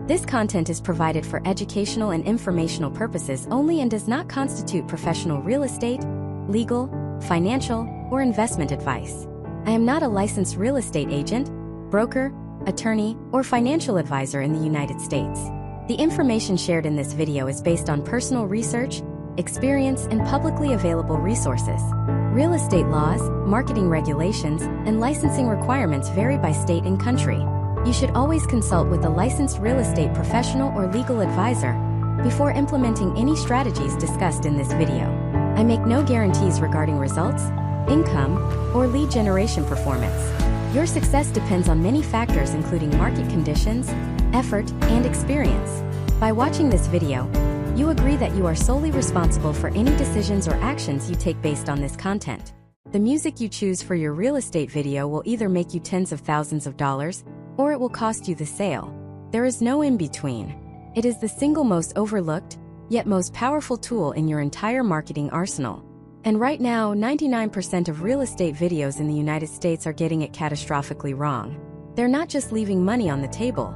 This content is provided for educational and informational purposes only and does not constitute professional real estate, legal, financial, or investment advice. I am not a licensed real estate agent, broker, attorney, or financial advisor in the United States. The information shared in this video is based on personal research, experience, and publicly available resources. Real estate laws, marketing regulations, and licensing requirements vary by state and country. You should always consult with a licensed real estate professional or legal advisor before implementing any strategies discussed in this video. I make no guarantees regarding results, income, or lead generation performance. Your success depends on many factors including market conditions, effort, and experience. By watching this video, you agree that you are solely responsible for any decisions or actions you take based on this content. The music you choose for your real estate video will either make you tens of thousands of dollars, or it will cost you the sale. There is no in-between. It is the single most overlooked, yet most powerful tool in your entire marketing arsenal. And right now, 99% of real estate videos in the United States are getting it catastrophically wrong. They're not just leaving money on the table.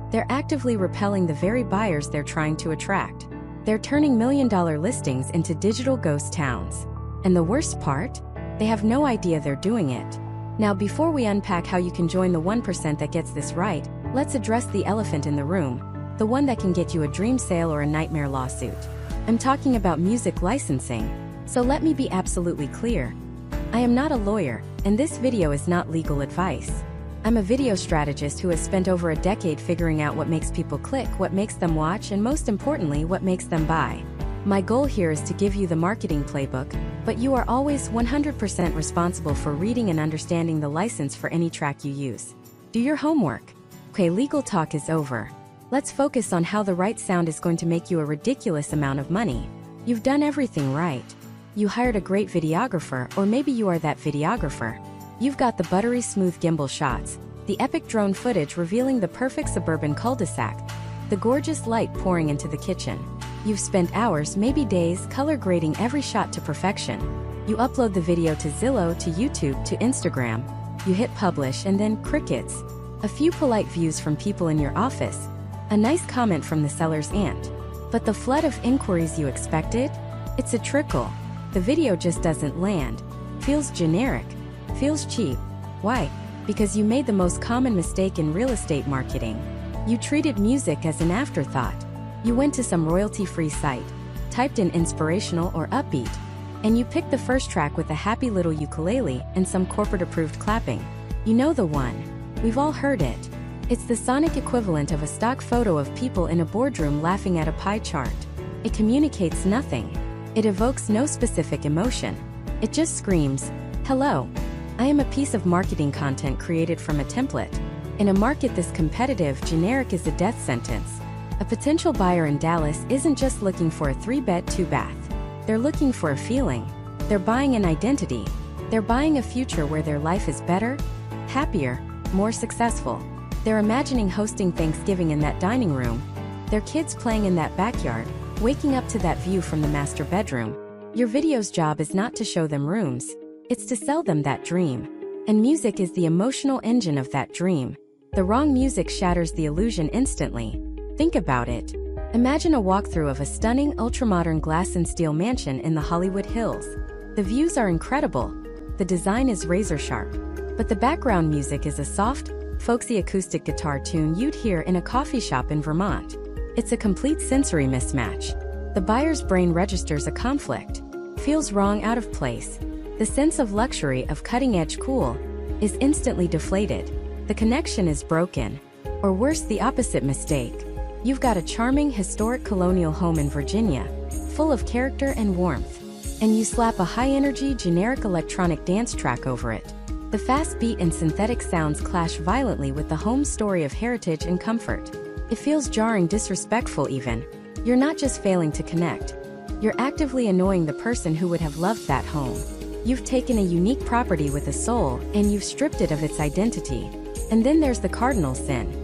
They're actively repelling the very buyers they're trying to attract. They're turning million-dollar listings into digital ghost towns. And the worst part? They have no idea they're doing it. Now, before we unpack how you can join the 1% that gets this right, let's address the elephant in the room, the one that can get you a dream sale or a nightmare lawsuit. I'm talking about music licensing. So let me be absolutely clear. I am not a lawyer, and this video is not legal advice. I'm a video strategist who has spent over a decade figuring out what makes people click, what makes them watch, and most importantly, what makes them buy. My goal here is to give you the marketing playbook, but you are always 100% responsible for reading and understanding the license for any track you use. Do your homework. Okay, legal talk is over. Let's focus on how the right sound is going to make you a ridiculous amount of money. You've done everything right. You hired a great videographer, or maybe you are that videographer. You've got the buttery smooth gimbal shots, the epic drone footage revealing the perfect suburban cul-de-sac, the gorgeous light pouring into the kitchen. You've spent hours, maybe days, color grading every shot to perfection. You upload the video to Zillow, to YouTube, to Instagram. You hit publish and then crickets. A few polite views from people in your office. A nice comment from the seller's aunt. But the flood of inquiries you expected? It's a trickle. The video just doesn't land. Feels generic. Feels cheap. Why? Because you made the most common mistake in real estate marketing. You treated music as an afterthought. You went to some royalty-free site, typed in inspirational or upbeat, and you picked the first track with a happy little ukulele and some corporate-approved clapping. You know the one. We've all heard it. It's the sonic equivalent of a stock photo of people in a boardroom laughing at a pie chart. It communicates nothing. It evokes no specific emotion. It just screams, "Hello. I am a piece of marketing content created from a template." In a market this competitive, generic is a death sentence. A potential buyer in Dallas isn't just looking for a 3-bed, 2-bath. They're looking for a feeling. They're buying an identity. They're buying a future where their life is better, happier, more successful. They're imagining hosting Thanksgiving in that dining room, their kids playing in that backyard, waking up to that view from the master bedroom. Your video's job is not to show them rooms. It's to sell them that dream. And music is the emotional engine of that dream. The wrong music shatters the illusion instantly. Think about it. Imagine a walkthrough of a stunning, ultramodern glass and steel mansion in the Hollywood Hills. The views are incredible. The design is razor sharp. But the background music is a soft, folksy acoustic guitar tune you'd hear in a coffee shop in Vermont. It's a complete sensory mismatch. The buyer's brain registers a conflict. Feels wrong, out of place. The sense of luxury, of cutting-edge cool, is instantly deflated. The connection is broken. Or worse, the opposite mistake. You've got a charming, historic colonial home in Virginia, full of character and warmth. And you slap a high-energy, generic electronic dance track over it. The fast beat and synthetic sounds clash violently with the home's story of heritage and comfort. It feels jarring, disrespectful even. You're not just failing to connect. You're actively annoying the person who would have loved that home. You've taken a unique property with a soul, and you've stripped it of its identity. And then there's the cardinal sin.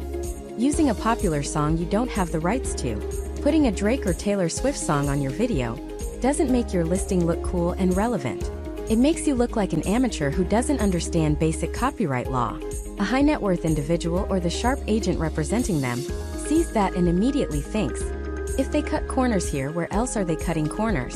Using a popular song you don't have the rights to. Putting a Drake or Taylor Swift song on your video doesn't make your listing look cool and relevant. It makes you look like an amateur who doesn't understand basic copyright law. A high net worth individual or the sharp agent representing them sees that and immediately thinks, if they cut corners here, where else are they cutting corners?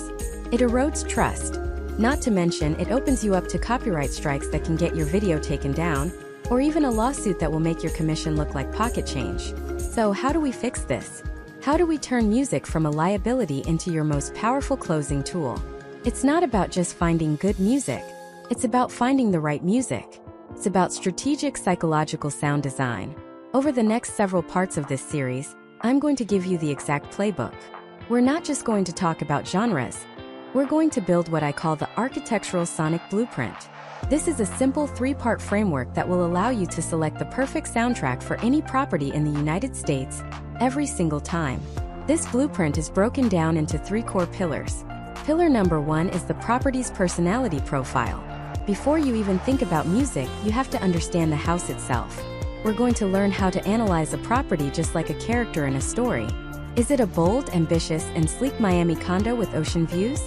It erodes trust. Not to mention, it opens you up to copyright strikes that can get your video taken down, or even a lawsuit that will make your commission look like pocket change. So how do we fix this? How do we turn music from a liability into your most powerful closing tool? It's not about just finding good music. It's about finding the right music. It's about strategic psychological sound design. Over the next several parts of this series, I'm going to give you the exact playbook. We're not just going to talk about genres. We're going to build what I call the architectural sonic blueprint. This is a simple 3-part framework that will allow you to select the perfect soundtrack for any property in the United States every single time. This blueprint is broken down into 3 core pillars. Pillar number 1 is the property's personality profile. Before you even think about music, you have to understand the house itself. We're going to learn how to analyze a property just like a character in a story. Is it a bold, ambitious, and sleek Miami condo with ocean views?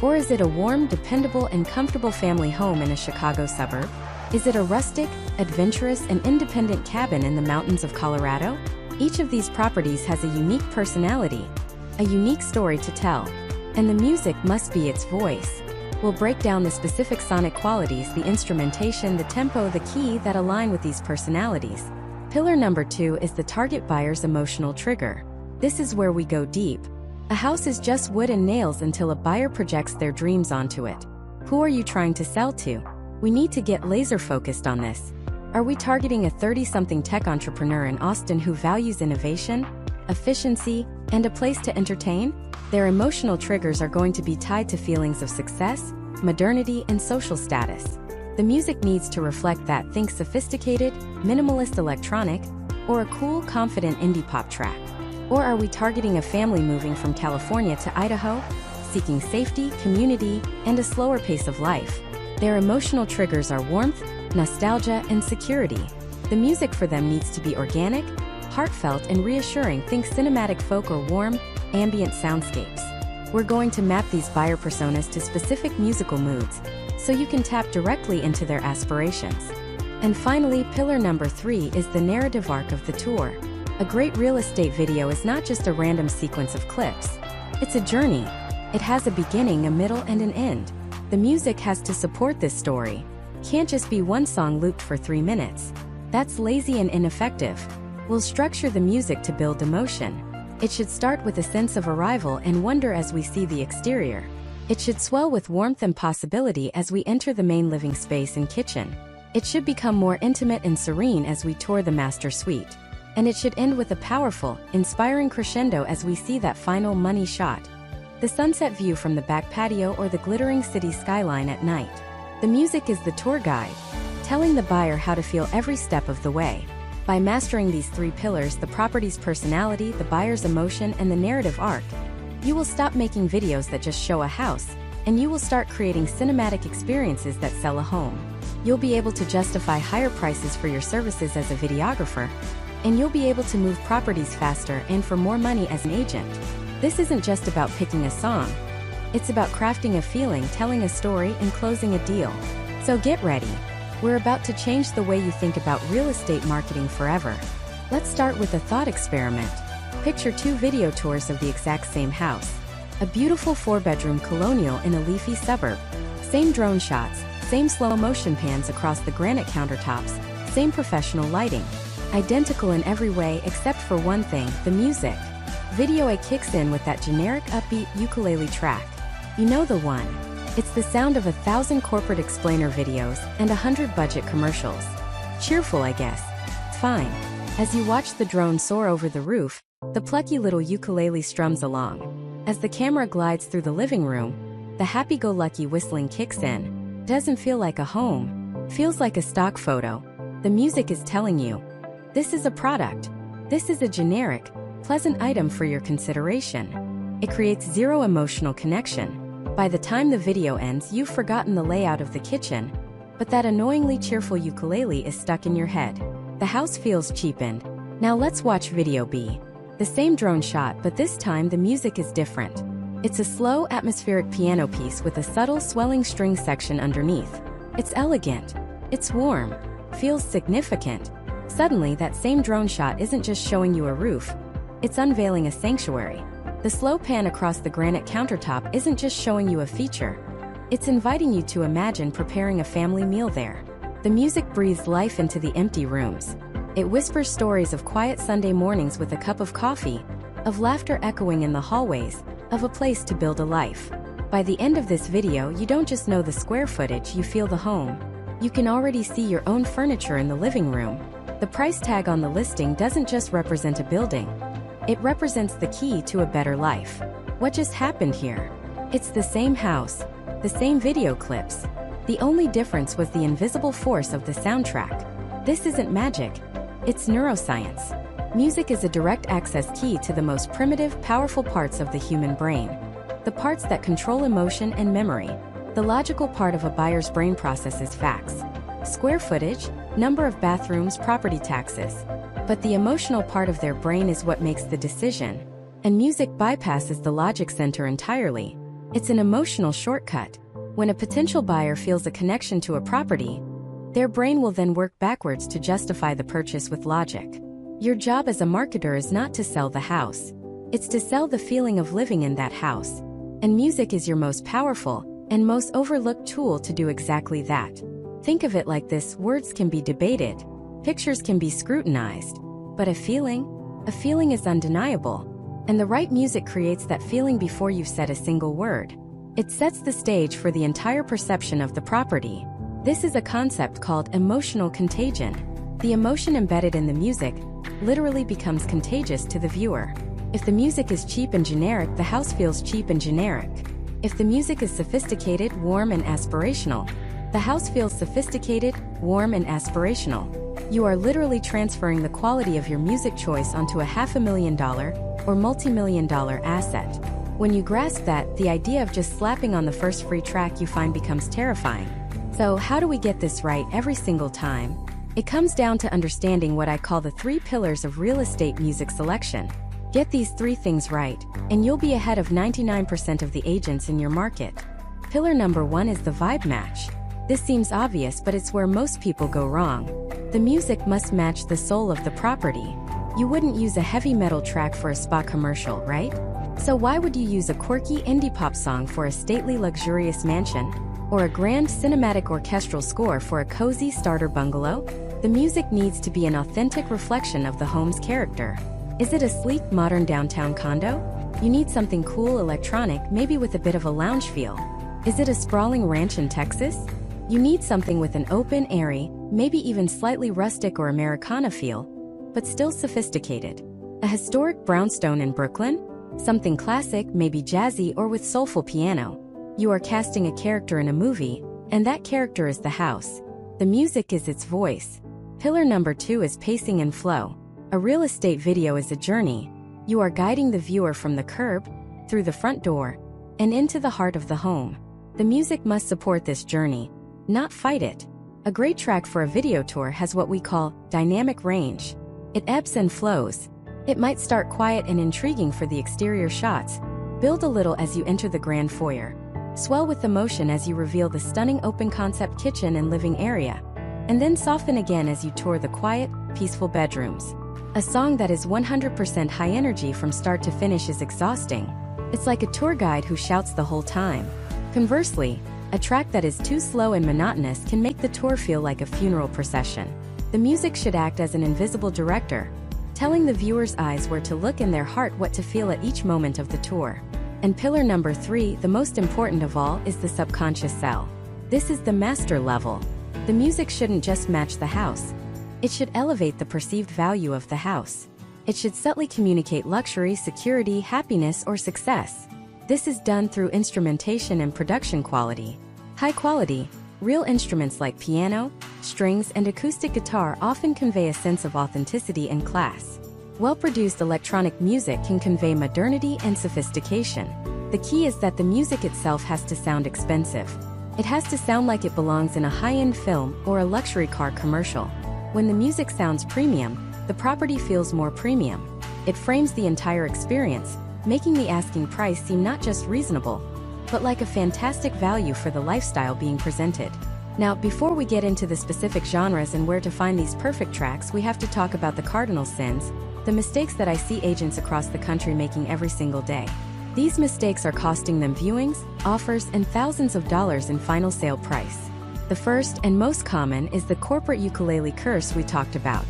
Or is it a warm, dependable, and comfortable family home in a Chicago suburb? Is it a rustic, adventurous, and independent cabin in the mountains of Colorado? Each of these properties has a unique personality, a unique story to tell, and the music must be its voice. We'll break down the specific sonic qualities, the instrumentation, the tempo, the key that align with these personalities. Pillar number 2 is the target buyer's emotional trigger. This is where we go deep. A house is just wood and nails until a buyer projects their dreams onto it. Who are you trying to sell to? We need to get laser focused on this. Are we targeting a 30-something tech entrepreneur in Austin who values innovation, efficiency, and a place to entertain? Their emotional triggers are going to be tied to feelings of success, modernity, and social status. The music needs to reflect that. Think sophisticated, minimalist electronic, or a cool, confident indie pop track. Or are we targeting a family moving from California to Idaho, seeking safety, community, and a slower pace of life? Their emotional triggers are warmth, nostalgia, and security. The music for them needs to be organic, heartfelt, and reassuring. Think cinematic folk or warm, ambient soundscapes. We're going to map these buyer personas to specific musical moods, so you can tap directly into their aspirations. And finally, pillar number 3 is the narrative arc of the tour. A great real estate video is not just a random sequence of clips. It's a journey. It has a beginning, a middle, and an end. The music has to support this story. Can't just be one song looped for 3 minutes. That's lazy and ineffective. We'll structure the music to build emotion. It should start with a sense of arrival and wonder as we see the exterior. It should swell with warmth and possibility as we enter the main living space and kitchen. It should become more intimate and serene as we tour the master suite. And it should end with a powerful, inspiring crescendo as we see that final money shot. The sunset view from the back patio or the glittering city skyline at night. The music is the tour guide, telling the buyer how to feel every step of the way. By mastering these 3 pillars, the property's personality, the buyer's emotion, and the narrative arc, you will stop making videos that just show a house, and you will start creating cinematic experiences that sell a home. You'll be able to justify higher prices for your services as a videographer, and you'll be able to move properties faster and for more money as an agent. This isn't just about picking a song. It's about crafting a feeling, telling a story, and closing a deal. So get ready. We're about to change the way you think about real estate marketing forever. Let's start with a thought experiment. Picture 2 video tours of the exact same house. A beautiful 4-bedroom colonial in a leafy suburb. Same drone shots, same slow motion pans across the granite countertops, same professional lighting. Identical in every way except for one thing, the music. Video A kicks in with that generic upbeat ukulele track. You know the one. It's the sound of 1,000 corporate explainer videos and 100 budget commercials. Cheerful, I guess. Fine. As you watch the drone soar over the roof, the plucky little ukulele strums along. As the camera glides through the living room, the happy-go-lucky whistling kicks in. Doesn't feel like a home. Feels like a stock photo. The music is telling you, this is a product. This is a generic, pleasant item for your consideration. It creates zero emotional connection. By the time the video ends, you've forgotten the layout of the kitchen, but that annoyingly cheerful ukulele is stuck in your head. The house feels cheapened. Now let's watch video B. The same drone shot, but this time the music is different. It's a slow, atmospheric piano piece with a subtle, swelling string section underneath. It's elegant. It's warm. Feels significant. Suddenly, that same drone shot isn't just showing you a roof, it's unveiling a sanctuary. The slow pan across the granite countertop isn't just showing you a feature. It's inviting you to imagine preparing a family meal there. The music breathes life into the empty rooms. It whispers stories of quiet Sunday mornings with a cup of coffee, of laughter echoing in the hallways, of a place to build a life. By the end of this video, you don't just know the square footage, you feel the home. You can already see your own furniture in the living room. The price tag on the listing doesn't just represent a building. It represents the key to a better life. What just happened here? It's the same house, the same video clips. The only difference was the invisible force of the soundtrack. This isn't magic. It's neuroscience. Music is a direct access key to the most primitive, powerful parts of the human brain. The parts that control emotion and memory. The logical part of a buyer's brain processes facts. Square footage, number of bathrooms, property taxes. But the emotional part of their brain is what makes the decision. And music bypasses the logic center entirely. It's an emotional shortcut. When a potential buyer feels a connection to a property, their brain will then work backwards to justify the purchase with logic. Your job as a marketer is not to sell the house. It's to sell the feeling of living in that house. And music is your most powerful and most overlooked tool to do exactly that. Think of it like this: words can be debated, pictures can be scrutinized, but a feeling is undeniable. And the right music creates that feeling before you've said a single word. It sets the stage for the entire perception of the property. This is a concept called emotional contagion. The emotion embedded in the music literally becomes contagious to the viewer. If the music is cheap and generic, the house feels cheap and generic. If the music is sophisticated, warm, and aspirational, the house feels sophisticated, warm, and aspirational. You are literally transferring the quality of your music choice onto a $500,000 or multi-million-dollar asset. When you grasp that, the idea of just slapping on the first free track you find becomes terrifying. So how do we get this right every single time? It comes down to understanding what I call the 3 pillars of real estate music selection. Get these 3 things right, and you'll be ahead of 99% of the agents in your market. Pillar number 1 is the vibe match. This seems obvious, but it's where most people go wrong. The music must match the soul of the property. You wouldn't use a heavy metal track for a spa commercial, right? So why would you use a quirky indie pop song for a stately luxurious mansion? Or a grand cinematic orchestral score for a cozy starter bungalow? The music needs to be an authentic reflection of the home's character. Is it a sleek, modern downtown condo? You need something cool, electronic, maybe with a bit of a lounge feel. Is it a sprawling ranch in Texas? You need something with an open, airy, maybe even slightly rustic or Americana feel, but still sophisticated. A historic brownstone in Brooklyn? Something classic, maybe jazzy or with soulful piano. You are casting a character in a movie, and that character is the house. The music is its voice. Pillar number 2 is pacing and flow. A real estate video is a journey. You are guiding the viewer from the curb, through the front door, and into the heart of the home. The music must support this journey, not fight it. A great track for a video tour has what we call dynamic range. It ebbs and flows. It might start quiet and intriguing for the exterior shots, build a little as you enter the grand foyer, swell with emotion as you reveal the stunning open-concept kitchen and living area, and then soften again as you tour the quiet, peaceful bedrooms. A song that is 100% high energy from start to finish is exhausting. It's like a tour guide who shouts the whole time. Conversely, a track that is too slow and monotonous can make the tour feel like a funeral procession. The music should act as an invisible director, telling the viewer's eyes where to look and their heart what to feel at each moment of the tour. And pillar number 3, the most important of all, is the subconscious sell. This is the master level. The music shouldn't just match the house. It should elevate the perceived value of the house. It should subtly communicate luxury, security, happiness, or success. This is done through instrumentation and production quality. High quality, real instruments like piano, strings, and acoustic guitar often convey a sense of authenticity and class. Well-produced electronic music can convey modernity and sophistication. The key is that the music itself has to sound expensive. It has to sound like it belongs in a high-end film or a luxury car commercial. When the music sounds premium, the property feels more premium. It frames the entire experience, making the asking price seem not just reasonable, but like a fantastic value for the lifestyle being presented. Now, before we get into the specific genres and where to find these perfect tracks, we have to talk about the cardinal sins. The mistakes that I see agents across the country making every single day. These mistakes are costing them viewings, offers, and thousands of dollars in final sale price. The first and most common is the corporate ukulele curse we talked about.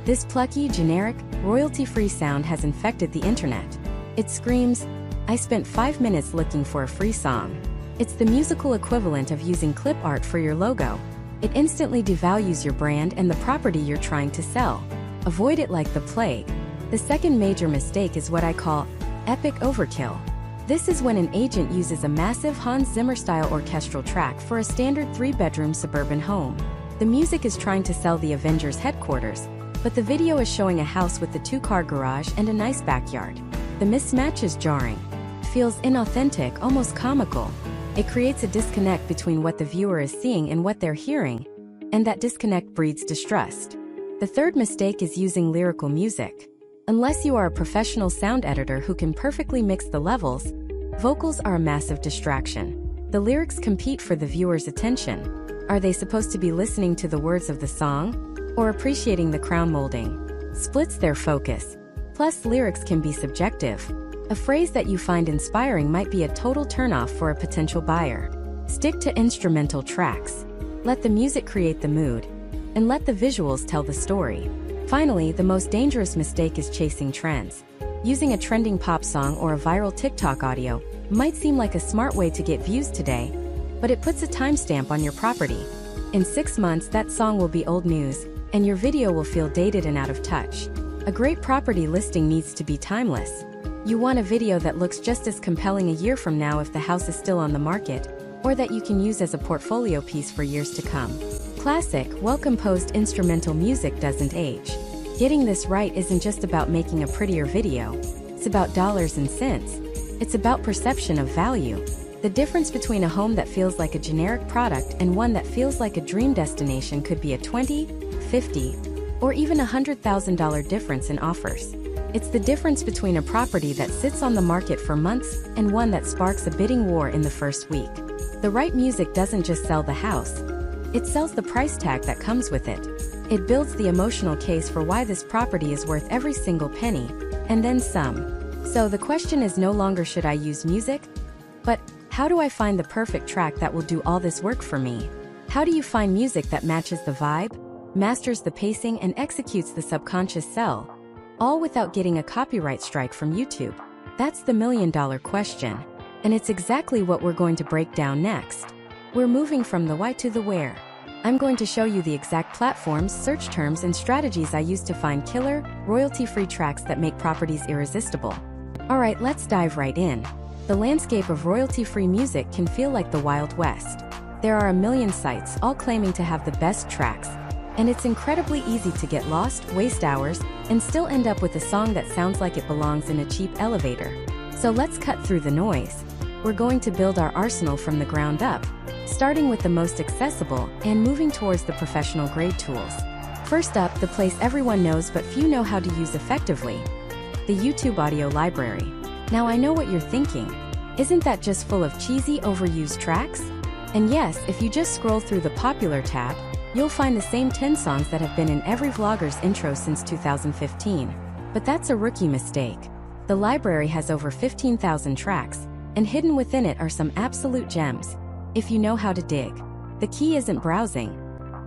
This plucky, generic, royalty-free sound has infected the internet. It screams, "I spent 5 minutes looking for a free song." It's the musical equivalent of using clip art for your logo. It instantly devalues your brand and the property you're trying to sell. Avoid it like the plague. The second major mistake is what I call epic overkill. This is when an agent uses a massive Hans Zimmer-style orchestral track for a standard 3-bedroom suburban home. The music is trying to sell the Avengers headquarters, but the video is showing a house with a 2-car garage and a nice backyard. The mismatch is jarring. Feels inauthentic, almost comical. It creates a disconnect between what the viewer is seeing and what they're hearing, and that disconnect breeds distrust. The third mistake is using lyrical music. Unless you are a professional sound editor who can perfectly mix the levels, vocals are a massive distraction. The lyrics compete for the viewer's attention. Are they supposed to be listening to the words of the song, or appreciating the crown molding? Splits their focus. Plus, lyrics can be subjective. A phrase that you find inspiring might be a total turnoff for a potential buyer. Stick to instrumental tracks. Let the music create the mood, and let the visuals tell the story. Finally, the most dangerous mistake is chasing trends. Using a trending pop song or a viral TikTok audio might seem like a smart way to get views today, but it puts a timestamp on your property. In 6 months, that song will be old news, and your video will feel dated and out of touch. A great property listing needs to be timeless. You want a video that looks just as compelling a year from now if the house is still on the market, or that you can use as a portfolio piece for years to come. Classic, well-composed instrumental music doesn't age. Getting this right isn't just about making a prettier video. It's about dollars and cents. It's about perception of value. The difference between a home that feels like a generic product and one that feels like a dream destination could be a $20, $50, or even $100,000 difference in offers. It's the difference between a property that sits on the market for months and one that sparks a bidding war in the first week. The right music doesn't just sell the house. It sells the price tag that comes with it. It builds the emotional case for why this property is worth every single penny, and then some. So the question is no longer should I use music, but how do I find the perfect track that will do all this work for me? How do you find music that matches the vibe, masters the pacing, and executes the subconscious sell, all without getting a copyright strike from YouTube? That's the million-dollar question, and it's exactly what we're going to break down next. We're moving from the why to the where. I'm going to show you the exact platforms, search terms, and strategies I use to find killer, royalty-free tracks that make properties irresistible. Alright, let's dive right in. The landscape of royalty-free music can feel like the Wild West. There are a million sites, all claiming to have the best tracks, and it's incredibly easy to get lost, waste hours, and still end up with a song that sounds like it belongs in a cheap elevator. So let's cut through the noise. We're going to build our arsenal from the ground up, starting with the most accessible and moving towards the professional-grade tools. First up, the place everyone knows but few know how to use effectively: the YouTube audio library. Now I know what you're thinking. Isn't that just full of cheesy, overused tracks? And yes, if you just scroll through the popular tab, you'll find the same 10 songs that have been in every vlogger's intro since 2015. But that's a rookie mistake. The library has over 15,000 tracks, and hidden within it are some absolute gems, if you know how to dig. The key isn't browsing.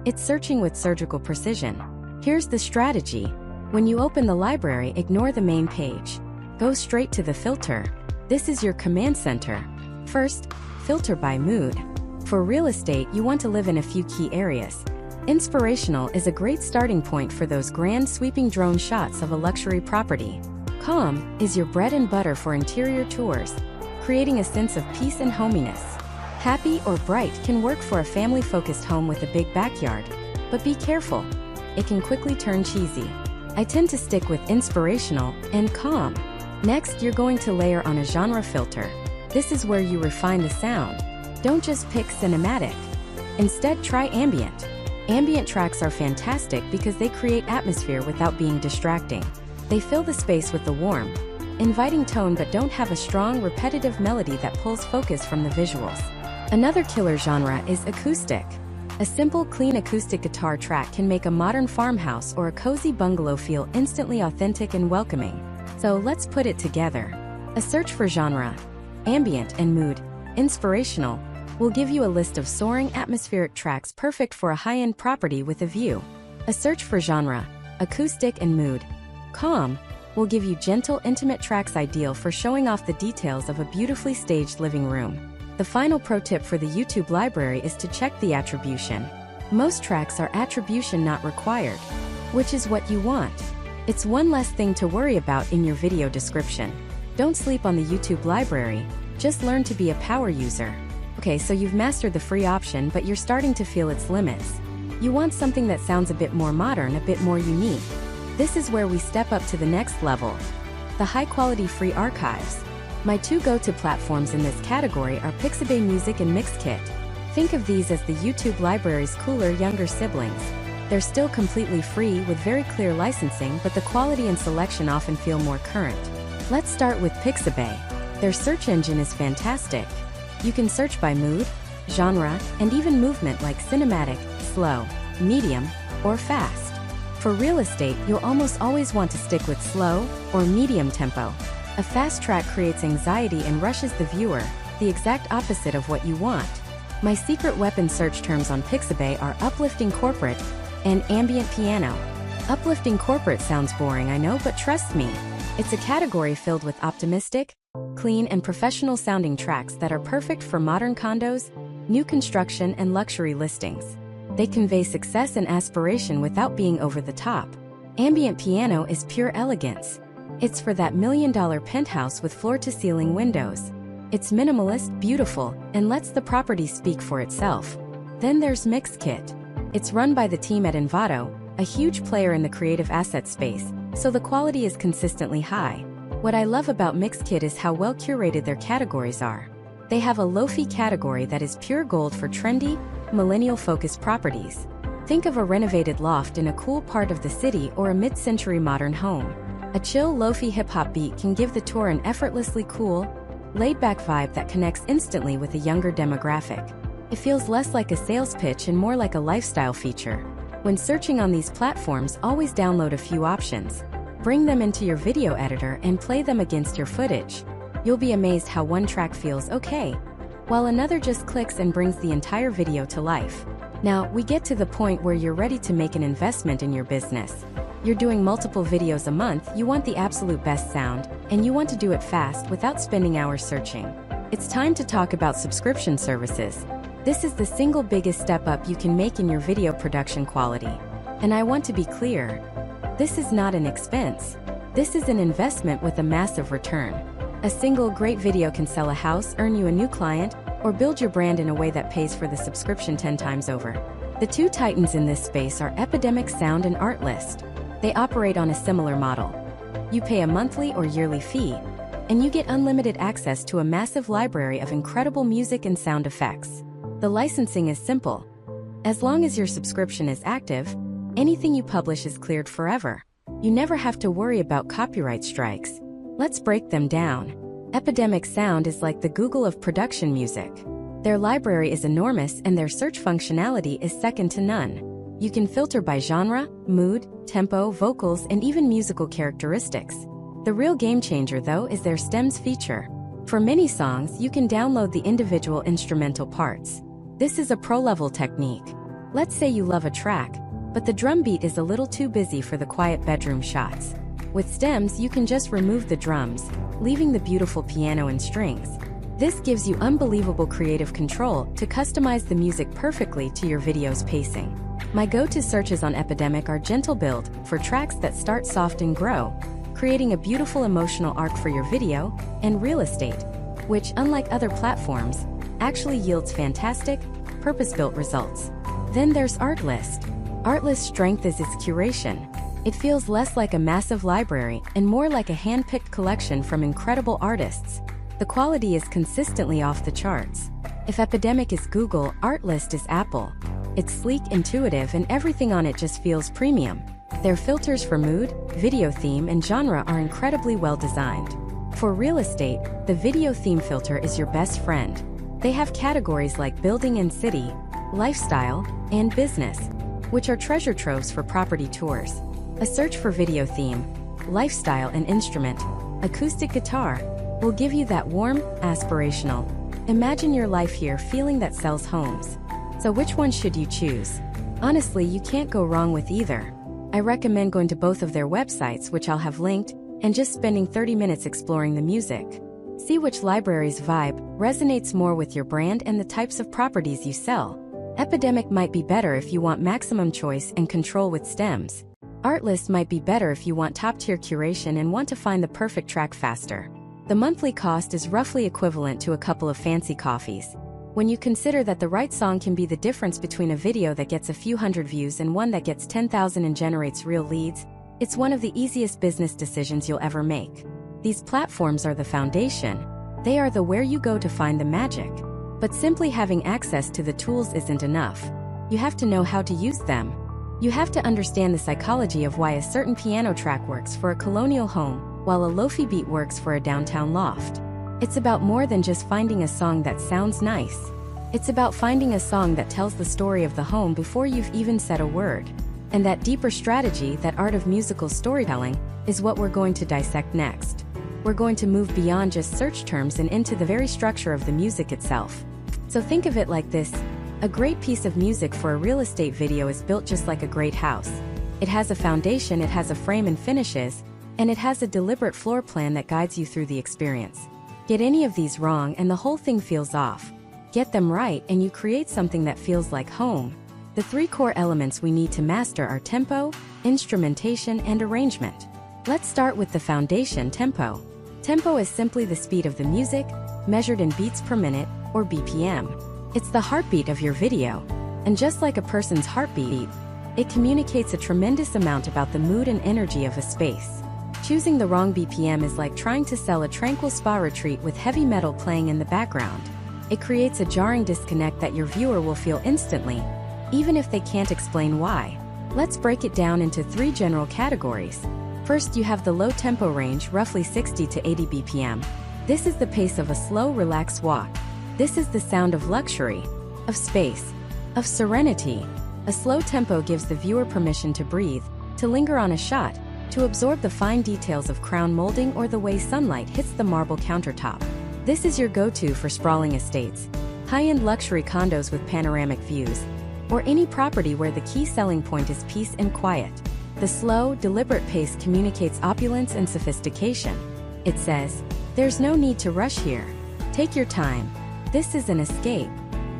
It's searching with surgical precision. Here's the strategy. When you open the library, ignore the main page. Go straight to the filter. This is your command center. First, filter by mood. For real estate, you want to live in a few key areas. Inspirational is a great starting point for those grand sweeping drone shots of a luxury property. Calm is your bread and butter for interior tours, creating a sense of peace and hominess. Happy or bright can work for a family-focused home with a big backyard, but be careful. It can quickly turn cheesy. I tend to stick with inspirational and calm. Next, you're going to layer on a genre filter. This is where you refine the sound. Don't just pick cinematic. Instead, try ambient. Ambient tracks are fantastic because they create atmosphere without being distracting. They fill the space with a warm, inviting tone but don't have a strong, repetitive melody that pulls focus from the visuals. Another killer genre is acoustic. A simple, clean acoustic guitar track can make a modern farmhouse or a cozy bungalow feel instantly authentic and welcoming. So let's put it together. A search for genre, ambient and mood, inspirational, will give you a list of soaring atmospheric tracks perfect for a high-end property with a view. A search for genre, acoustic and mood, calm, will give you gentle, intimate tracks ideal for showing off the details of a beautifully staged living room. The final pro tip for the YouTube library is to check the attribution. Most tracks are attribution not required, which is what you want. It's one less thing to worry about in your video description. Don't sleep on the YouTube library, just learn to be a power user. Okay, so you've mastered the free option, but you're starting to feel its limits. You want something that sounds a bit more modern, a bit more unique. This is where we step up to the next level. The high-quality free archives. My two go-to platforms in this category are Pixabay Music and Mixkit. Think of these as the YouTube library's cooler younger siblings. They're still completely free with very clear licensing, but the quality and selection often feel more current. Let's start with Pixabay. Their search engine is fantastic. You can search by mood, genre, and even movement like cinematic, slow, medium, or fast. For real estate, you'll almost always want to stick with slow or medium tempo. A fast track creates anxiety and rushes the viewer, the exact opposite of what you want. My secret weapon search terms on Pixabay are uplifting corporate and ambient piano. Uplifting corporate sounds boring, I know, but trust me, it's a category filled with optimistic, clean and professional sounding tracks that are perfect for modern condos, new construction and luxury listings. They convey success and aspiration without being over the top. Ambient piano is pure elegance. It's for that million-dollar penthouse with floor-to-ceiling windows. It's minimalist, beautiful, and lets the property speak for itself. Then there's Mixkit. It's run by the team at Envato, a huge player in the creative asset space, so the quality is consistently high. What I love about Mixkit is how well curated their categories are. They have a lo-fi category that is pure gold for trendy, millennial-focused properties. Think of a renovated loft in a cool part of the city or a mid-century modern home. A chill, lo-fi hip-hop beat can give the tour an effortlessly cool, laid-back vibe that connects instantly with a younger demographic. It feels less like a sales pitch and more like a lifestyle feature. When searching on these platforms, always download a few options. Bring them into your video editor and play them against your footage. You'll be amazed how one track feels okay, while another just clicks and brings the entire video to life. Now, we get to the point where you're ready to make an investment in your business. You're doing multiple videos a month, you want the absolute best sound, and you want to do it fast without spending hours searching. It's time to talk about subscription services. This is the single biggest step up you can make in your video production quality. And I want to be clear, this is not an expense. This is an investment with a massive return. A single great video can sell a house, earn you a new client, or build your brand in a way that pays for the subscription 10 times over. The two titans in this space are Epidemic Sound and Artlist. They operate on a similar model. You pay a monthly or yearly fee, and you get unlimited access to a massive library of incredible music and sound effects. The licensing is simple. As long as your subscription is active, anything you publish is cleared forever. You never have to worry about copyright strikes. Let's break them down. Epidemic Sound is like the Google of production music. Their library is enormous and their search functionality is second to none. You can filter by genre, mood, tempo, vocals, and even musical characteristics. The real game changer, though, is their stems feature. For many songs, you can download the individual instrumental parts. This is a pro-level technique. Let's say you love a track, but the drum beat is a little too busy for the quiet bedroom shots. With stems, you can just remove the drums, leaving the beautiful piano and strings. This gives you unbelievable creative control to customize the music perfectly to your video's pacing. My go-to searches on Epidemic are Gentle Build, for tracks that start soft and grow, creating a beautiful emotional arc for your video, and Real Estate, which, unlike other platforms, actually yields fantastic, purpose-built results. Then there's Artlist. Artlist's strength is its curation. It feels less like a massive library and more like a hand-picked collection from incredible artists. The quality is consistently off the charts. If Epidemic is Google, Artlist is Apple. It's sleek, intuitive, and everything on it just feels premium. Their filters for mood, video theme, and genre are incredibly well designed. For Real Estate, the video theme filter is your best friend. They have categories like building and city, lifestyle, and business, which are treasure troves for property tours. A search for video theme, lifestyle and instrument, acoustic guitar, will give you that warm, aspirational. Imagine your life here feeling that sells homes. So which one should you choose? Honestly, you can't go wrong with either. I recommend going to both of their websites, which I'll have linked, and just spending 30 minutes exploring the music. See which library's vibe resonates more with your brand and the types of properties you sell. Epidemic might be better if you want maximum choice and control with stems. Artlist might be better if you want top-tier curation and want to find the perfect track faster. The monthly cost is roughly equivalent to a couple of fancy coffees. When you consider that the right song can be the difference between a video that gets a few hundred views and one that gets 10,000 and generates real leads, it's one of the easiest business decisions you'll ever make. These platforms are the foundation. They are the where you go to find the magic. But simply having access to the tools isn't enough. You have to know how to use them. You have to understand the psychology of why a certain piano track works for a colonial home, while a lofi beat works for a downtown loft. It's about more than just finding a song that sounds nice. It's about finding a song that tells the story of the home before you've even said a word. And that deeper strategy, that art of musical storytelling, is what we're going to dissect next. We're going to move beyond just search terms and into the very structure of the music itself. So think of it like this. A great piece of music for a real estate video is built just like a great house. It has a foundation, it has a frame and finishes, and it has a deliberate floor plan that guides you through the experience. Get any of these wrong and the whole thing feels off. Get them right and you create something that feels like home. The three core elements we need to master are tempo, instrumentation, and arrangement. Let's start with the foundation, tempo. Tempo is simply the speed of the music, measured in beats per minute, or BPM. It's the heartbeat of your video. And just like a person's heartbeat, it communicates a tremendous amount about the mood and energy of a space. Choosing the wrong BPM is like trying to sell a tranquil spa retreat with heavy metal playing in the background. It creates a jarring disconnect that your viewer will feel instantly, even if they can't explain why. Let's break it down into three general categories. First, you have the low tempo range, roughly 60 to 80 BPM. This is the pace of a slow, relaxed walk. This is the sound of luxury, of space, of serenity. A slow tempo gives the viewer permission to breathe, to linger on a shot, to absorb the fine details of crown molding or the way sunlight hits the marble countertop. This is your go-to for sprawling estates, high-end luxury condos with panoramic views, or any property where the key selling point is peace and quiet. The slow, deliberate pace communicates opulence and sophistication. It says, "There's no need to rush here. Take your time. This is an escape."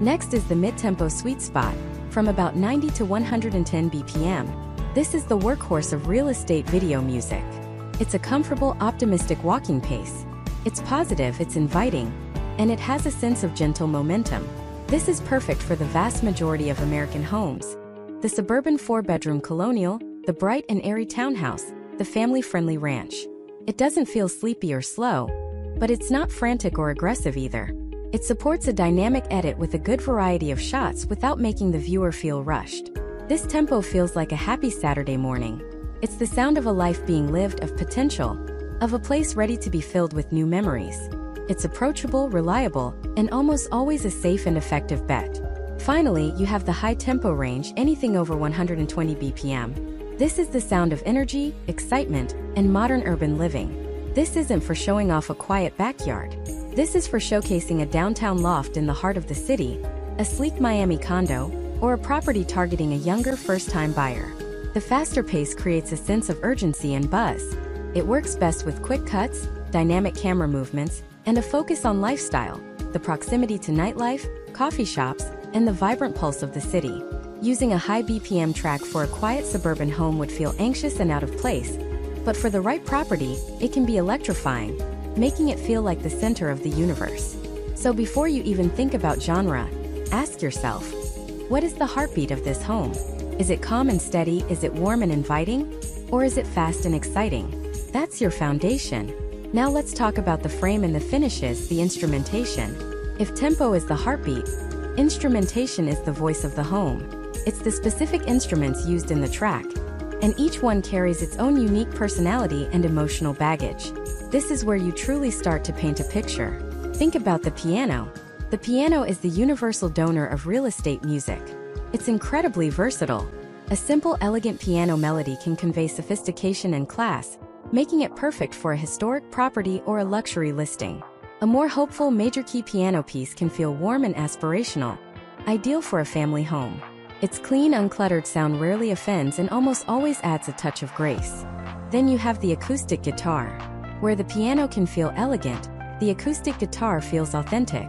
Next is the mid-tempo sweet spot, from about 90 to 110 BPM. This is the workhorse of real estate video music. It's a comfortable, optimistic walking pace. It's positive, it's inviting, and it has a sense of gentle momentum. This is perfect for the vast majority of American homes. The suburban 4-bedroom colonial, the bright and airy townhouse, the family-friendly ranch. It doesn't feel sleepy or slow, but it's not frantic or aggressive either. It supports a dynamic edit with a good variety of shots without making the viewer feel rushed. This tempo feels like a happy Saturday morning. It's the sound of a life being lived, of potential, of a place ready to be filled with new memories. It's approachable, reliable, and almost always a safe and effective bet. Finally, you have the high tempo range, anything over 120 BPM. This is the sound of energy, excitement, and modern urban living. This isn't for showing off a quiet backyard. This is for showcasing a downtown loft in the heart of the city, a sleek Miami condo, or a property targeting a younger first-time buyer. The faster pace creates a sense of urgency and buzz. It works best with quick cuts, dynamic camera movements, and a focus on lifestyle, the proximity to nightlife, coffee shops, and the vibrant pulse of the city. Using a high BPM track for a quiet suburban home would feel anxious and out of place, but for the right property, it can be electrifying, making it feel like the center of the universe. So before you even think about genre, ask yourself, what is the heartbeat of this home? Is it calm and steady? Is it warm and inviting? Or is it fast and exciting? That's your foundation. Now let's talk about the frame and the finishes, the instrumentation. If tempo is the heartbeat, instrumentation is the voice of the home. It's the specific instruments used in the track, and each one carries its own unique personality and emotional baggage. This is where you truly start to paint a picture. Think about the piano. The piano is the universal donor of real estate music. It's incredibly versatile. A simple, elegant piano melody can convey sophistication and class, making it perfect for a historic property or a luxury listing. A more hopeful major-key piano piece can feel warm and aspirational, ideal for a family home. Its clean, uncluttered sound rarely offends and almost always adds a touch of grace. Then you have the acoustic guitar. Where the piano can feel elegant, the acoustic guitar feels authentic.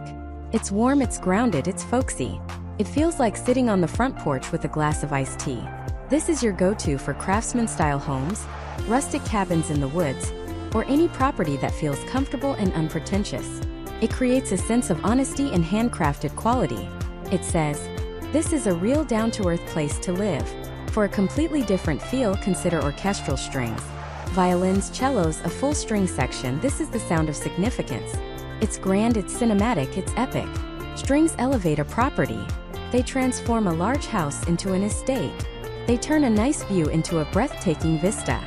It's warm, it's grounded, it's folksy. It feels like sitting on the front porch with a glass of iced tea. This is your go-to for craftsman-style homes, rustic cabins in the woods, or any property that feels comfortable and unpretentious. It creates a sense of honesty and handcrafted quality. It says, "This is a real down-to-earth place to live." For a completely different feel, consider orchestral strings. Violins, cellos, a full string section. This is the sound of significance. It's grand, it's cinematic, it's epic. Strings elevate a property. They transform a large house into an estate. They turn a nice view into a breathtaking vista.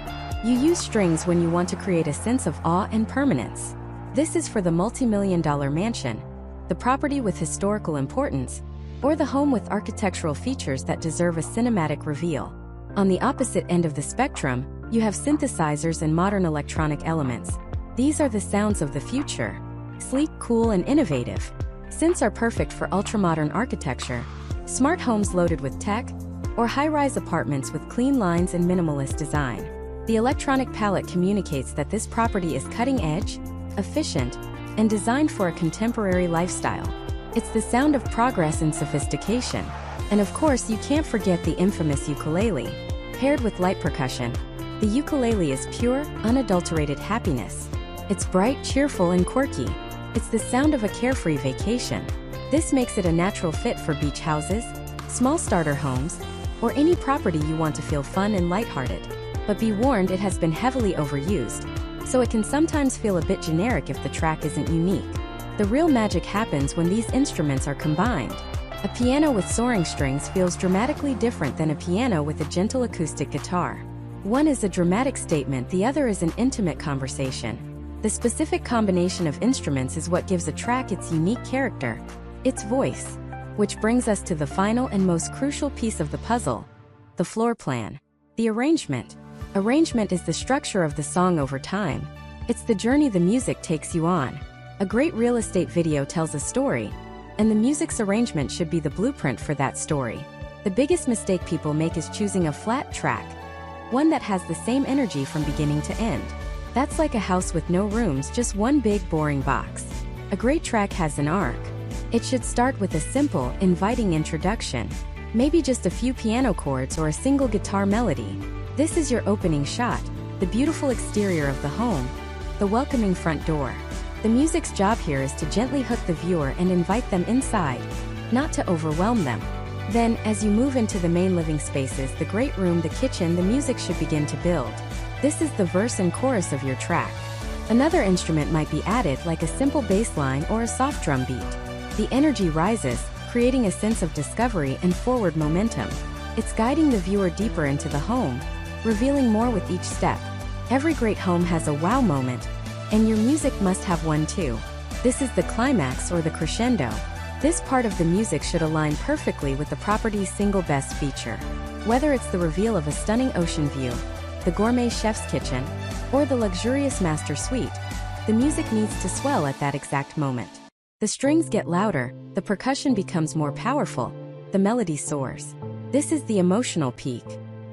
You use strings when you want to create a sense of awe and permanence. This is for the multi-million-dollar mansion, the property with historical importance, or the home with architectural features that deserve a cinematic reveal. On the opposite end of the spectrum, you have synthesizers and modern electronic elements. These are the sounds of the future. Sleek, cool, and innovative. Synths are perfect for ultramodern architecture, smart homes loaded with tech, or high-rise apartments with clean lines and minimalist design. The electronic palette communicates that this property is cutting-edge, efficient, and designed for a contemporary lifestyle. It's the sound of progress and sophistication. And of course, you can't forget the infamous ukulele. Paired with light percussion, the ukulele is pure, unadulterated happiness. It's bright, cheerful, and quirky. It's the sound of a carefree vacation. This makes it a natural fit for beach houses, small starter homes, or any property you want to feel fun and lighthearted. But be warned, it has been heavily overused, so it can sometimes feel a bit generic if the track isn't unique. The real magic happens when these instruments are combined. A piano with soaring strings feels dramatically different than a piano with a gentle acoustic guitar. One is a dramatic statement, the other is an intimate conversation. The specific combination of instruments is what gives a track its unique character, its voice. Which brings us to the final and most crucial piece of the puzzle, the floor plan. The arrangement. Arrangement is the structure of the song over time. It's the journey the music takes you on. A great real estate video tells a story, and the music's arrangement should be the blueprint for that story. The biggest mistake people make is choosing a flat track, one that has the same energy from beginning to end. That's like a house with no rooms, just one big boring box. A great track has an arc. It should start with a simple, inviting introduction. Maybe just a few piano chords or a single guitar melody. This is your opening shot, the beautiful exterior of the home, the welcoming front door. The music's job here is to gently hook the viewer and invite them inside, not to overwhelm them. Then, as you move into the main living spaces, the great room, the kitchen, the music should begin to build. This is the verse and chorus of your track. Another instrument might be added, like a simple bass line or a soft drum beat. The energy rises, creating a sense of discovery and forward momentum. It's guiding the viewer deeper into the home, revealing more with each step. Every great home has a wow moment, and your music must have one too. This is the climax or the crescendo. This part of the music should align perfectly with the property's single best feature. Whether it's the reveal of a stunning ocean view, the gourmet chef's kitchen, or the luxurious master suite, the music needs to swell at that exact moment. The strings get louder, the percussion becomes more powerful, the melody soars. This is the emotional peak.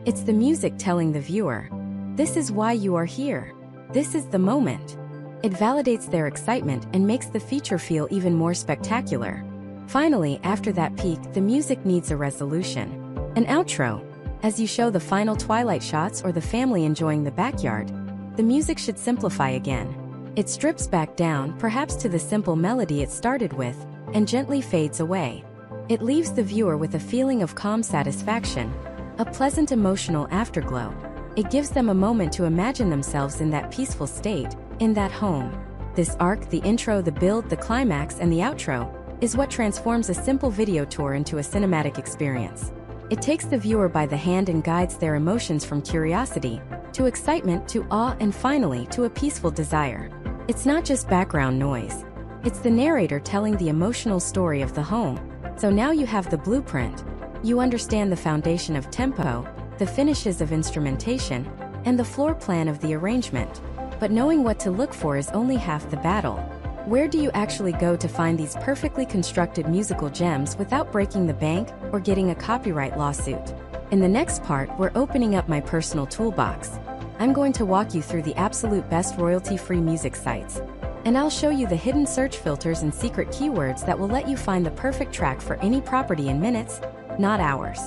It's the music telling the viewer, this is why you are here. This is the moment. It validates their excitement and makes the feature feel even more spectacular. Finally, after that peak, the music needs a resolution. An outro. As you show the final twilight shots or the family enjoying the backyard, the music should simplify again. It strips back down, perhaps to the simple melody it started with, and gently fades away. It leaves the viewer with a feeling of calm satisfaction, a pleasant emotional afterglow. It gives them a moment to imagine themselves in that peaceful state, in that home. This arc, the intro, the build, the climax, and the outro, is what transforms a simple video tour into a cinematic experience. It takes the viewer by the hand and guides their emotions from curiosity, to excitement, to awe, and finally, to a peaceful desire. It's not just background noise. It's the narrator telling the emotional story of the home. So now you have the blueprint. You understand the foundation of tempo, the finishes of instrumentation, and the floor plan of the arrangement. But knowing what to look for is only half the battle. Where do you actually go to find these perfectly constructed musical gems without breaking the bank or getting a copyright lawsuit? In the next part, we're opening up my personal toolbox. I'm going to walk you through the absolute best royalty-free music sites. And I'll show you the hidden search filters and secret keywords that will let you find the perfect track for any property in minutes, not hours.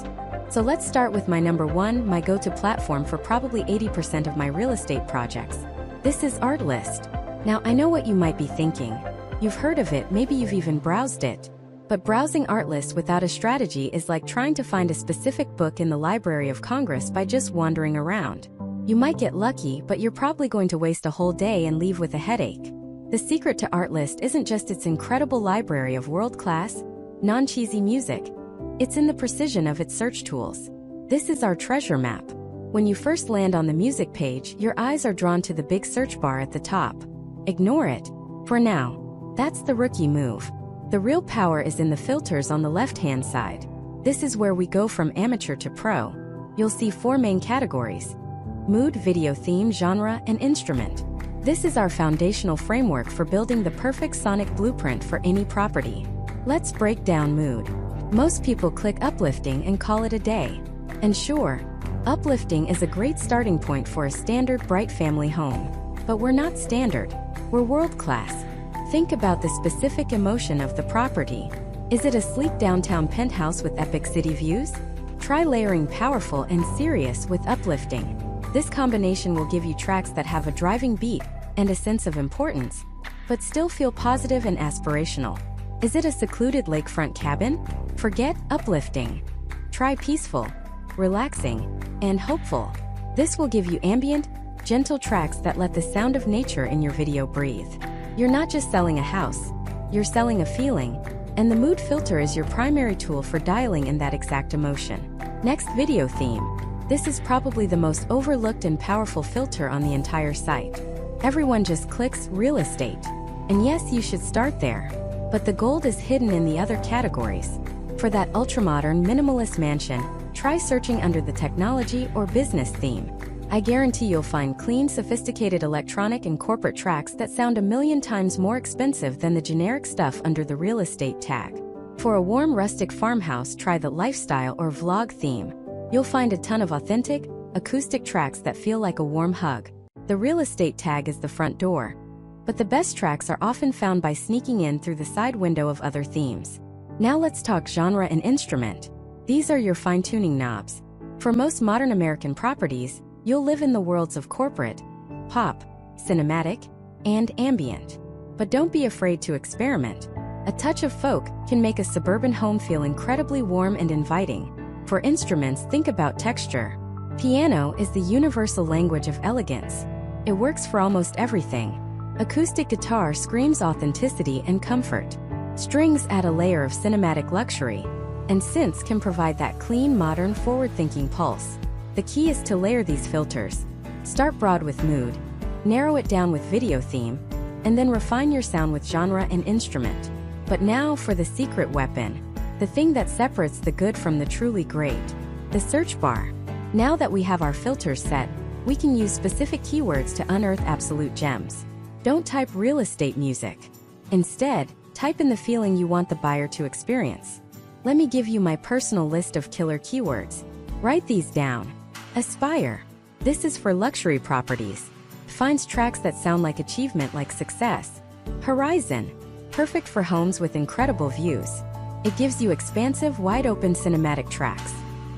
So let's start with my number one, my go-to platform for probably 80% of my real estate projects. This is Artlist. Now I know what you might be thinking. You've heard of it, maybe you've even browsed it. But browsing Artlist without a strategy is like trying to find a specific book in the Library of Congress by just wandering around. You might get lucky, but you're probably going to waste a whole day and leave with a headache. The secret to Artlist isn't just its incredible library of world-class, non-cheesy music. It's in the precision of its search tools. This is our treasure map. When you first land on the music page, your eyes are drawn to the big search bar at the top. Ignore it. For now. That's the rookie move. The real power is in the filters on the left-hand side. This is where we go from amateur to pro. You'll see 4 main categories: mood, video, theme, genre, and instrument. This is our foundational framework for building the perfect sonic blueprint for any property. Let's break down mood. Most people click uplifting and call it a day. And sure, uplifting is a great starting point for a standard bright family home. But we're not standard. We're world-class. Think about the specific emotion of the property. Is it a sleek downtown penthouse with epic city views? Try layering powerful and serious with uplifting. This combination will give you tracks that have a driving beat and a sense of importance, but still feel positive and aspirational. Is it a secluded lakefront cabin? Forget uplifting. Try peaceful, relaxing, and hopeful. This will give you ambient, gentle tracks that let the sound of nature in your video breathe. You're not just selling a house, you're selling a feeling, and the mood filter is your primary tool for dialing in that exact emotion. Next, video theme. This is probably the most overlooked and powerful filter on the entire site. Everyone just clicks real estate. And yes, you should start there. But the gold is hidden in the other categories. For that ultramodern, minimalist mansion, try searching under the technology or business theme. I guarantee you'll find clean, sophisticated electronic and corporate tracks that sound 1,000,000 times more expensive than the generic stuff under the real estate tag. For a warm, rustic farmhouse, try the lifestyle or vlog theme. You'll find a ton of authentic, acoustic tracks that feel like a warm hug. The real estate tag is the front door. But the best tracks are often found by sneaking in through the side window of other themes. Now let's talk genre and instrument. These are your fine-tuning knobs. For most modern American properties, you'll live in the worlds of corporate, pop, cinematic, and ambient. But don't be afraid to experiment. A touch of folk can make a suburban home feel incredibly warm and inviting. For instruments, think about texture. Piano is the universal language of elegance. It works for almost everything. Acoustic guitar screams authenticity and comfort. Strings add a layer of cinematic luxury. And synths can provide that clean, modern, forward-thinking pulse. The key is to layer these filters. Start broad with mood, narrow it down with video theme, and then refine your sound with genre and instrument. But now for the secret weapon. The thing that separates the good from the truly great. The search bar. Now that we have our filters set, we can use specific keywords to unearth absolute gems. Don't type real estate music. Instead, type in the feeling you want the buyer to experience. Let me give you my personal list of killer keywords. Write these down. Aspire. This is for luxury properties. Finds tracks that sound like achievement, like success. Horizon. Perfect for homes with incredible views. It gives you expansive, wide-open cinematic tracks.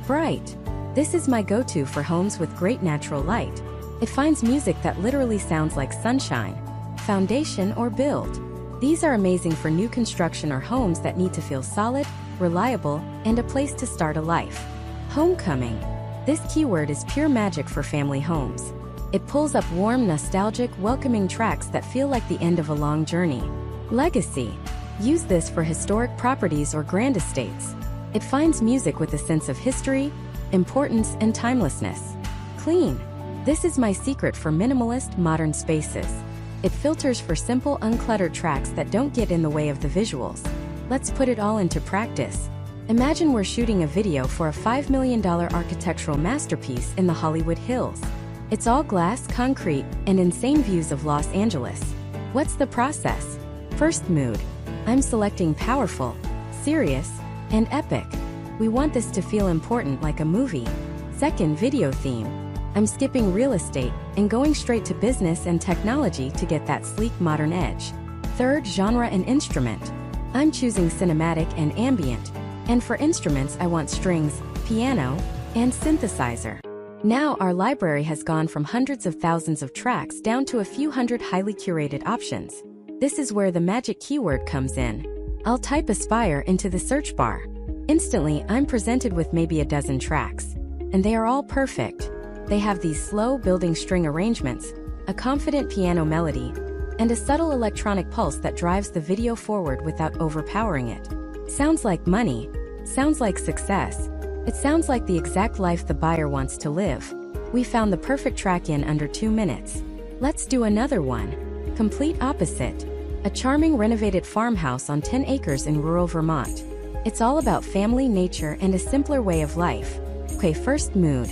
Bright. This is my go-to for homes with great natural light. It finds music that literally sounds like sunshine. Foundation or build. These are amazing for new construction or homes that need to feel solid, reliable, and a place to start a life. Homecoming. This keyword is pure magic for family homes. It pulls up warm, nostalgic, welcoming tracks that feel like the end of a long journey. Legacy. Use this for historic properties or grand estates. It finds music with a sense of history, importance, and timelessness. Clean. This is my secret for minimalist, modern spaces. It filters for simple, uncluttered tracks that don't get in the way of the visuals. Let's put it all into practice. Imagine we're shooting a video for a $5 million architectural masterpiece in the Hollywood Hills. It's all glass, concrete, and insane views of Los Angeles. What's the process? First, mood. I'm selecting powerful, serious, and epic. We want this to feel important like a movie. Second, video theme. I'm skipping real estate and going straight to business and technology to get that sleek modern edge. Third, genre and instrument. I'm choosing cinematic and ambient. And for instruments, I want strings, piano, and synthesizer. Now our library has gone from hundreds of thousands of tracks down to a few hundred highly curated options. This is where the magic keyword comes in. I'll type Aspire into the search bar. Instantly, I'm presented with maybe a dozen tracks. And they are all perfect. They have these slow building string arrangements, a confident piano melody, and a subtle electronic pulse that drives the video forward without overpowering it. Sounds like money. Sounds like success. It sounds like the exact life the buyer wants to live. We found the perfect track in under 2 minutes. Let's do another one. Complete opposite. A charming renovated farmhouse on 10 acres in rural Vermont. It's all about family, nature, and a simpler way of life. Okay, first, mood.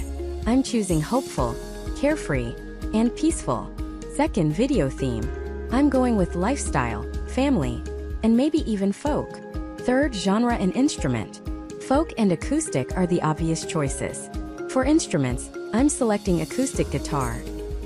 I'm choosing hopeful, carefree, and peaceful. Second, video theme. I'm going with lifestyle, family, and maybe even folk. Third, genre and instrument. Folk and acoustic are the obvious choices. For instruments, I'm selecting acoustic guitar,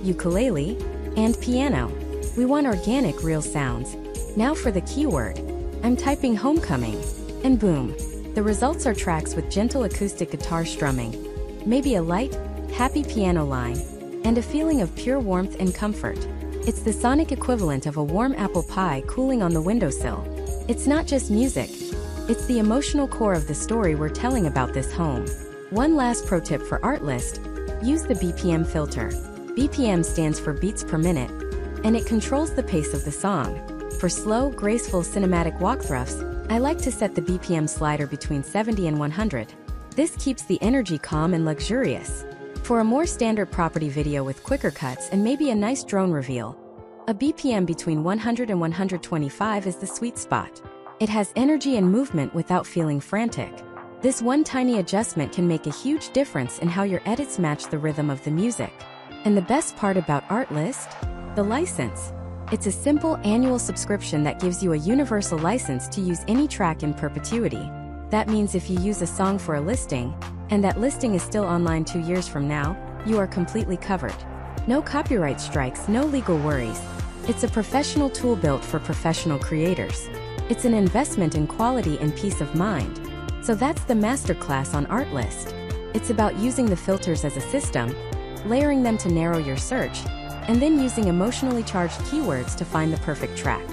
ukulele, and piano. We want organic, real sounds. Now for the keyword. I'm typing homecoming, and boom, the results are tracks with gentle acoustic guitar strumming, maybe a light, happy piano line, and a feeling of pure warmth and comfort. It's the sonic equivalent of a warm apple pie cooling on the windowsill. It's not just music. It's the emotional core of the story we're telling about this home. One last pro tip for Artlist: use the BPM filter. BPM stands for beats per minute, and it controls the pace of the song. For slow, graceful cinematic walkthroughs, I like to set the BPM slider between 70 and 100. This keeps the energy calm and luxurious. For a more standard property video with quicker cuts and maybe a nice drone reveal, a BPM between 100 and 125 is the sweet spot. It has energy and movement without feeling frantic. This one tiny adjustment can make a huge difference in how your edits match the rhythm of the music. And the best part about Artlist? The license. It's a simple annual subscription that gives you a universal license to use any track in perpetuity. That means if you use a song for a listing, and that listing is still online 2 years from now, you are completely covered. No copyright strikes, no legal worries. It's a professional tool built for professional creators. It's an investment in quality and peace of mind. So that's the masterclass on Artlist. It's about using the filters as a system, layering them to narrow your search, and then using emotionally charged keywords to find the perfect track.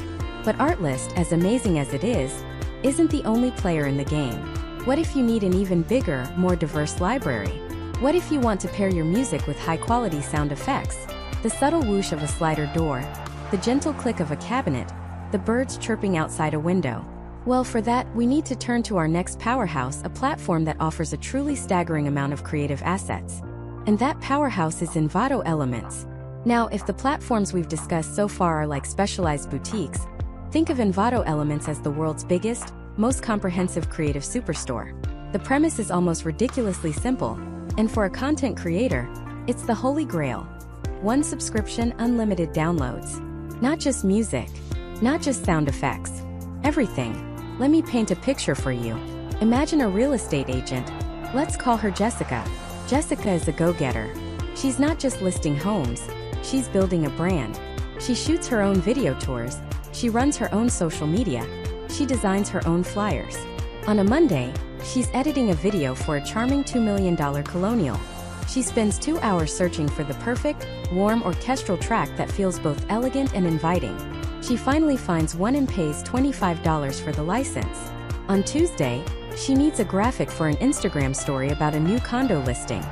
But Artlist, as amazing as it is, isn't the only player in the game. What if you need an even bigger, more diverse library? What if you want to pair your music with high-quality sound effects? The subtle whoosh of a slider door, the gentle click of a cabinet, the birds chirping outside a window. Well, for that, we need to turn to our next powerhouse, a platform that offers a truly staggering amount of creative assets. And that powerhouse is Envato Elements. Now, if the platforms we've discussed so far are like specialized boutiques, think of Envato Elements as the world's biggest, most comprehensive creative superstore. The premise is almost ridiculously simple, and for a content creator, it's the holy grail. One subscription, unlimited downloads. Not just music, not just sound effects. Everything. Let me paint a picture for you. Imagine a real estate agent. Let's call her Jessica. Jessica is a go-getter. She's not just listing homes, she's building a brand. She shoots her own video tours, she runs her own social media, she designs her own flyers. On a Monday, she's editing a video for a charming $2 million colonial. She spends 2 hours searching for the perfect, warm orchestral track that feels both elegant and inviting. She finally finds one and pays $25 for the license. On Tuesday, she needs a graphic for an Instagram story about a new condo listing.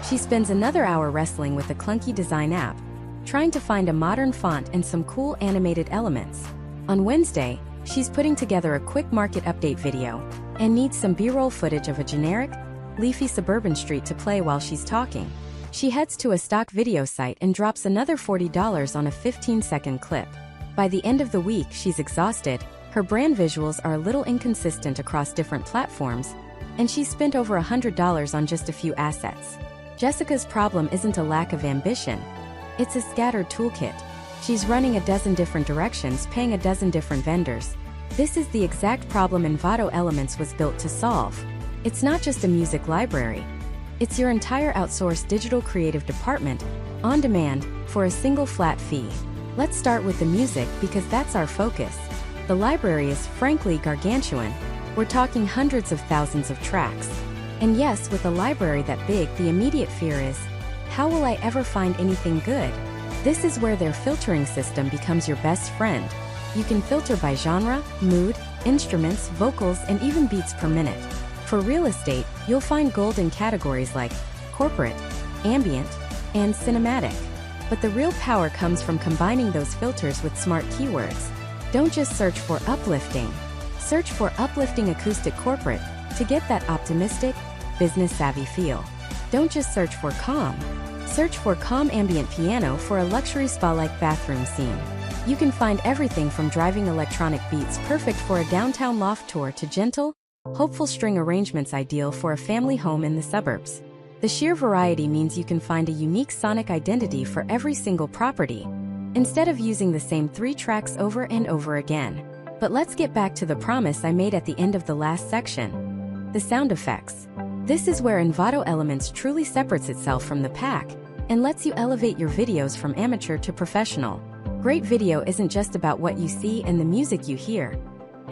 She spends another hour wrestling with a clunky design app, trying to find a modern font and some cool animated elements. On Wednesday, she's putting together a quick market update video and needs some B-roll footage of a generic, leafy suburban street to play while she's talking. She heads to a stock video site and drops another $40 on a 15-second clip. By the end of the week, she's exhausted, her brand visuals are a little inconsistent across different platforms, and she's spent over $100 on just a few assets. Jessica's problem isn't a lack of ambition. It's a scattered toolkit. She's running a dozen different directions, paying a dozen different vendors. This is the exact problem Envato Elements was built to solve. It's not just a music library. It's your entire outsourced digital creative department, on demand, for a single flat fee. Let's start with the music because that's our focus. The library is frankly gargantuan. We're talking hundreds of thousands of tracks. And yes, with a library that big, the immediate fear is, how will I ever find anything good? This is where their filtering system becomes your best friend. You can filter by genre, mood, instruments, vocals, and even beats per minute. For real estate, you'll find gold in categories like corporate, ambient, and cinematic. But the real power comes from combining those filters with smart keywords. Don't just search for uplifting. Search for uplifting acoustic corporate to get that optimistic, business-savvy feel. Don't just search for calm. Search for calm ambient piano for a luxury spa-like bathroom scene. You can find everything from driving electronic beats perfect for a downtown loft tour to gentle, hopeful string arrangements ideal for a family home in the suburbs. The sheer variety means you can find a unique sonic identity for every single property, instead of using the same 3 tracks over and over again. But let's get back to the promise I made at the end of the last section. The sound effects. This is where Envato Elements truly separates itself from the pack and lets you elevate your videos from amateur to professional. Great video isn't just about what you see and the music you hear.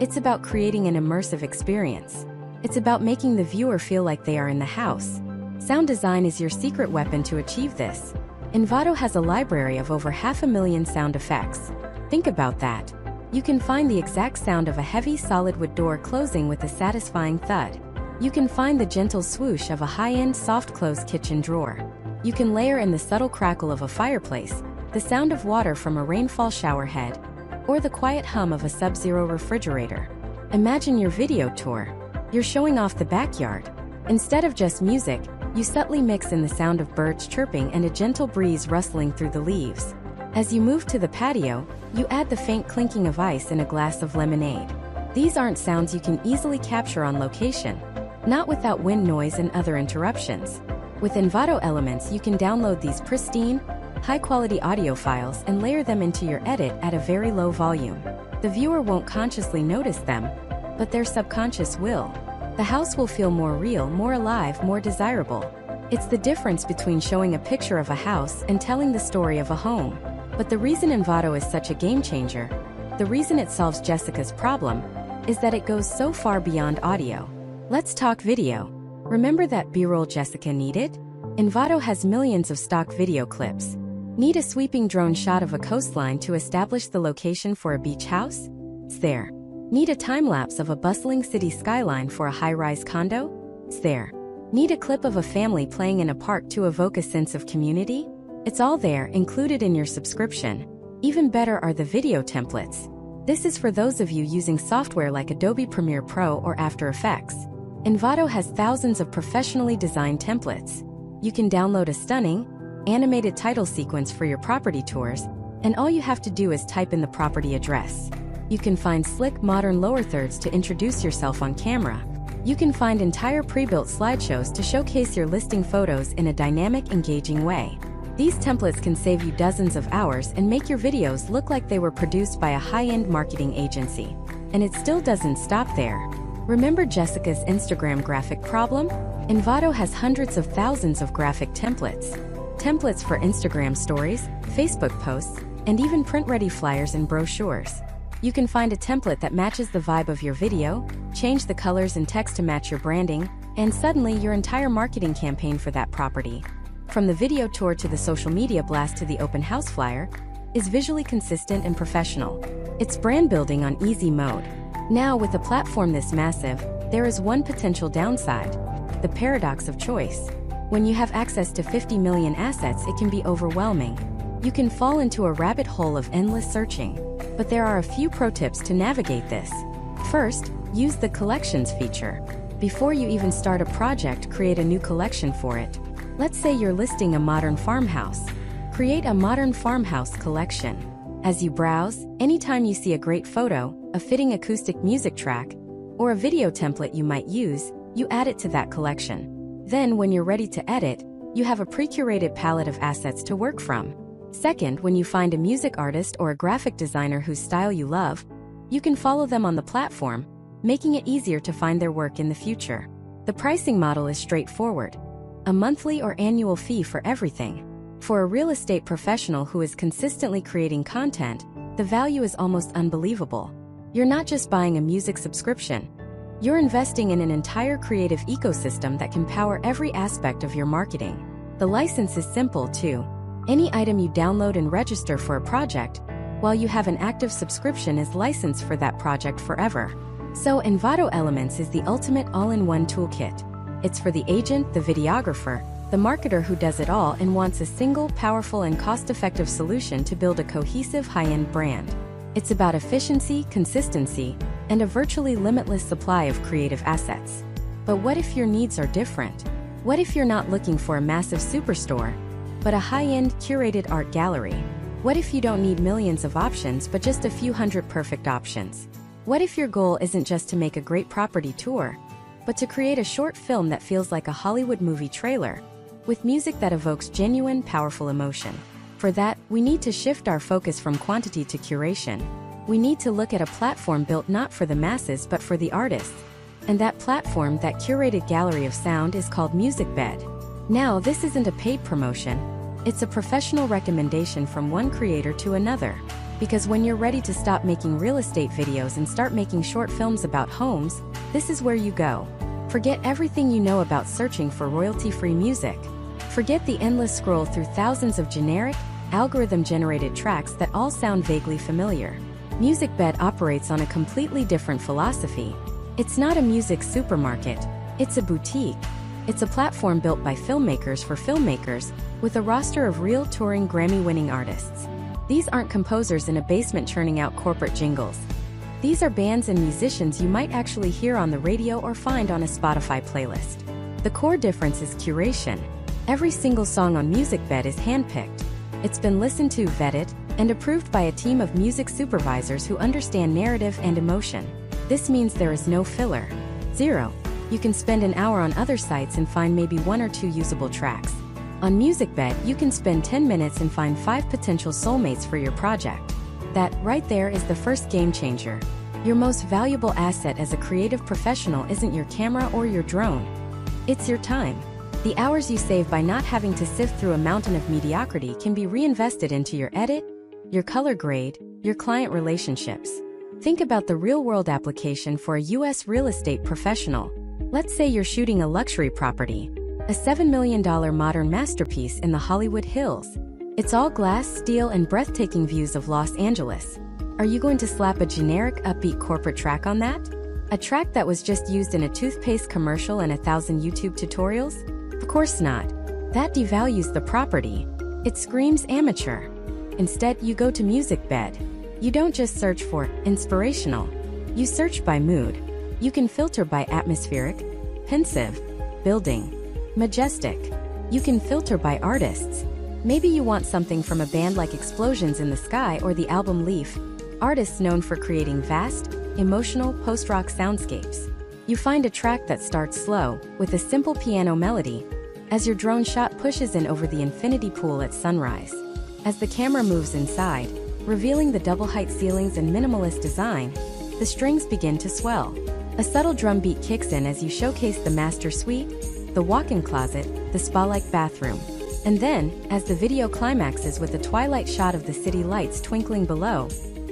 It's about creating an immersive experience. It's about making the viewer feel like they are in the house. Sound design is your secret weapon to achieve this. Envato has a library of over 500,000 sound effects. Think about that. You can find the exact sound of a heavy solid wood door closing with a satisfying thud. You can find the gentle swoosh of a high-end soft-close kitchen drawer. You can layer in the subtle crackle of a fireplace, the sound of water from a rainfall shower head, or the quiet hum of a sub-zero refrigerator. Imagine your video tour. You're showing off the backyard. Instead of just music, you subtly mix in the sound of birds chirping and a gentle breeze rustling through the leaves. As you move to the patio, you add the faint clinking of ice in a glass of lemonade. These aren't sounds you can easily capture on location, not without wind noise and other interruptions. With Envato Elements, you can download these pristine, high-quality audio files and layer them into your edit at a very low volume. The viewer won't consciously notice them, but their subconscious will. The house will feel more real, more alive, more desirable. It's the difference between showing a picture of a house and telling the story of a home. But the reason Envato is such a game changer, the reason it solves Jessica's problem, is that it goes so far beyond audio. Let's talk video. Remember that B-roll Jessica needed? Envato has millions of stock video clips. Need a sweeping drone shot of a coastline to establish the location for a beach house? It's there. Need a time-lapse of a bustling city skyline for a high-rise condo? It's there. Need a clip of a family playing in a park to evoke a sense of community? It's all there, included in your subscription. Even better are the video templates. This is for those of you using software like Adobe Premiere Pro or After Effects. Envato has thousands of professionally designed templates. You can download a stunning, animated title sequence for your property tours, and all you have to do is type in the property address. You can find slick, modern lower thirds to introduce yourself on camera. You can find entire pre-built slideshows to showcase your listing photos in a dynamic, engaging way. These templates can save you dozens of hours and make your videos look like they were produced by a high-end marketing agency. And it still doesn't stop there. Remember Jessica's Instagram graphic problem? Envato has hundreds of thousands of graphic templates. Templates for Instagram stories, Facebook posts, and even print-ready flyers and brochures. You can find a template that matches the vibe of your video, change the colors and text to match your branding, and suddenly your entire marketing campaign for that property, from the video tour to the social media blast to the open house flyer, is visually consistent and professional. It's brand building on easy mode. Now, with a platform this massive, there is one potential downside: the paradox of choice. When you have access to 50 million assets, it can be overwhelming. You can fall into a rabbit hole of endless searching. But there are a few pro tips to navigate this. First, use the collections feature. Before you even start a project, create a new collection for it. Let's say you're listing a modern farmhouse. Create a modern farmhouse collection. As you browse, anytime you see a great photo, a fitting acoustic music track, or a video template you might use, you add it to that collection. Then, when you're ready to edit, you have a pre-curated palette of assets to work from. Second, when you find a music artist or a graphic designer whose style you love, you can follow them on the platform, making it easier to find their work in the future. The pricing model is straightforward: a monthly or annual fee for everything. For a real estate professional who is consistently creating content, the value is almost unbelievable. You're not just buying a music subscription. You're investing in an entire creative ecosystem that can power every aspect of your marketing. The license is simple, too. Any item you download and register for a project, while you have an active subscription, is licensed for that project forever. So Envato Elements is the ultimate all-in-one toolkit. It's for the agent, the videographer, the marketer who does it all and wants a single, powerful, and cost-effective solution to build a cohesive high-end brand. It's about efficiency, consistency, and a virtually limitless supply of creative assets. But what if your needs are different? What if you're not looking for a massive superstore, but a high-end, curated art gallery? What if you don't need millions of options but just a few hundred perfect options? What if your goal isn't just to make a great property tour, but to create a short film that feels like a Hollywood movie trailer, with music that evokes genuine, powerful emotion? For that, we need to shift our focus from quantity to curation. We need to look at a platform built not for the masses but for the artists. And that platform, that curated gallery of sound, is called MusicBed. Now, this isn't a paid promotion. It's a professional recommendation from one creator to another. Because when you're ready to stop making real estate videos and start making short films about homes, this is where you go. Forget everything you know about searching for royalty-free music. Forget the endless scroll through thousands of generic, algorithm-generated tracks that all sound vaguely familiar. MusicBed operates on a completely different philosophy. It's not a music supermarket. It's a boutique. It's a platform built by filmmakers for filmmakers, with a roster of real touring Grammy-winning artists. These aren't composers in a basement churning out corporate jingles. These are bands and musicians you might actually hear on the radio or find on a Spotify playlist. The core difference is curation. Every single song on MusicBed is handpicked. It's been listened to, vetted, and approved by a team of music supervisors who understand narrative and emotion. This means there is no filler. Zero. You can spend an hour on other sites and find maybe one or two usable tracks. On MusicBed, you can spend 10 minutes and find 5 potential soulmates for your project. That, right there, is the first game changer. Your most valuable asset as a creative professional isn't your camera or your drone. It's your time. The hours you save by not having to sift through a mountain of mediocrity can be reinvested into your edit, your color grade, your client relationships. Think about the real-world application for a U.S. real estate professional. Let's say you're shooting a luxury property, a $7 million modern masterpiece in the Hollywood Hills. It's all glass, steel, and breathtaking views of Los Angeles. Are you going to slap a generic, upbeat corporate track on that? A track that was just used in a toothpaste commercial and 1,000 YouTube tutorials? Of course not. That devalues the property. It screams amateur. Instead, you go to MusicBed. You don't just search for inspirational. You search by mood. You can filter by atmospheric, pensive, building, majestic. You can filter by artists. Maybe you want something from a band like Explosions in the Sky or the album Leaf, artists known for creating vast, emotional post-rock soundscapes. You find a track that starts slow, with a simple piano melody, as your drone shot pushes in over the infinity pool at sunrise. As the camera moves inside, revealing the double-height ceilings and minimalist design, the strings begin to swell. A subtle drum beat kicks in as you showcase the master suite, the walk-in closet, the spa-like bathroom. And then, as the video climaxes with a twilight shot of the city lights twinkling below,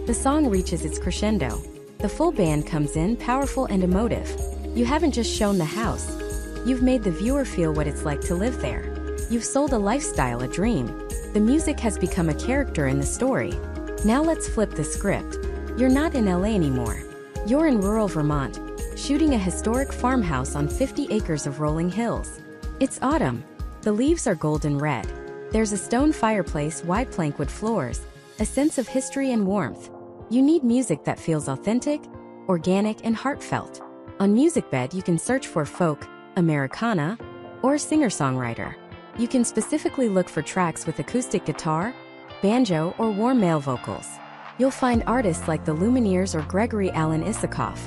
the song reaches its crescendo. The full band comes in, powerful and emotive. You haven't just shown the house. You've made the viewer feel what it's like to live there. You've sold a lifestyle, a dream. The music has become a character in the story. Now let's flip the script. You're not in LA anymore. You're in rural Vermont, shooting a historic farmhouse on 50 acres of rolling hills. It's autumn. The leaves are golden red. There's a stone fireplace, wide plankwood floors, a sense of history and warmth. You need music that feels authentic, organic, and heartfelt. On MusicBed, you can search for folk, Americana, or singer-songwriter. You can specifically look for tracks with acoustic guitar, banjo, or warm male vocals. You'll find artists like the Lumineers or Gregory Alan Isakov.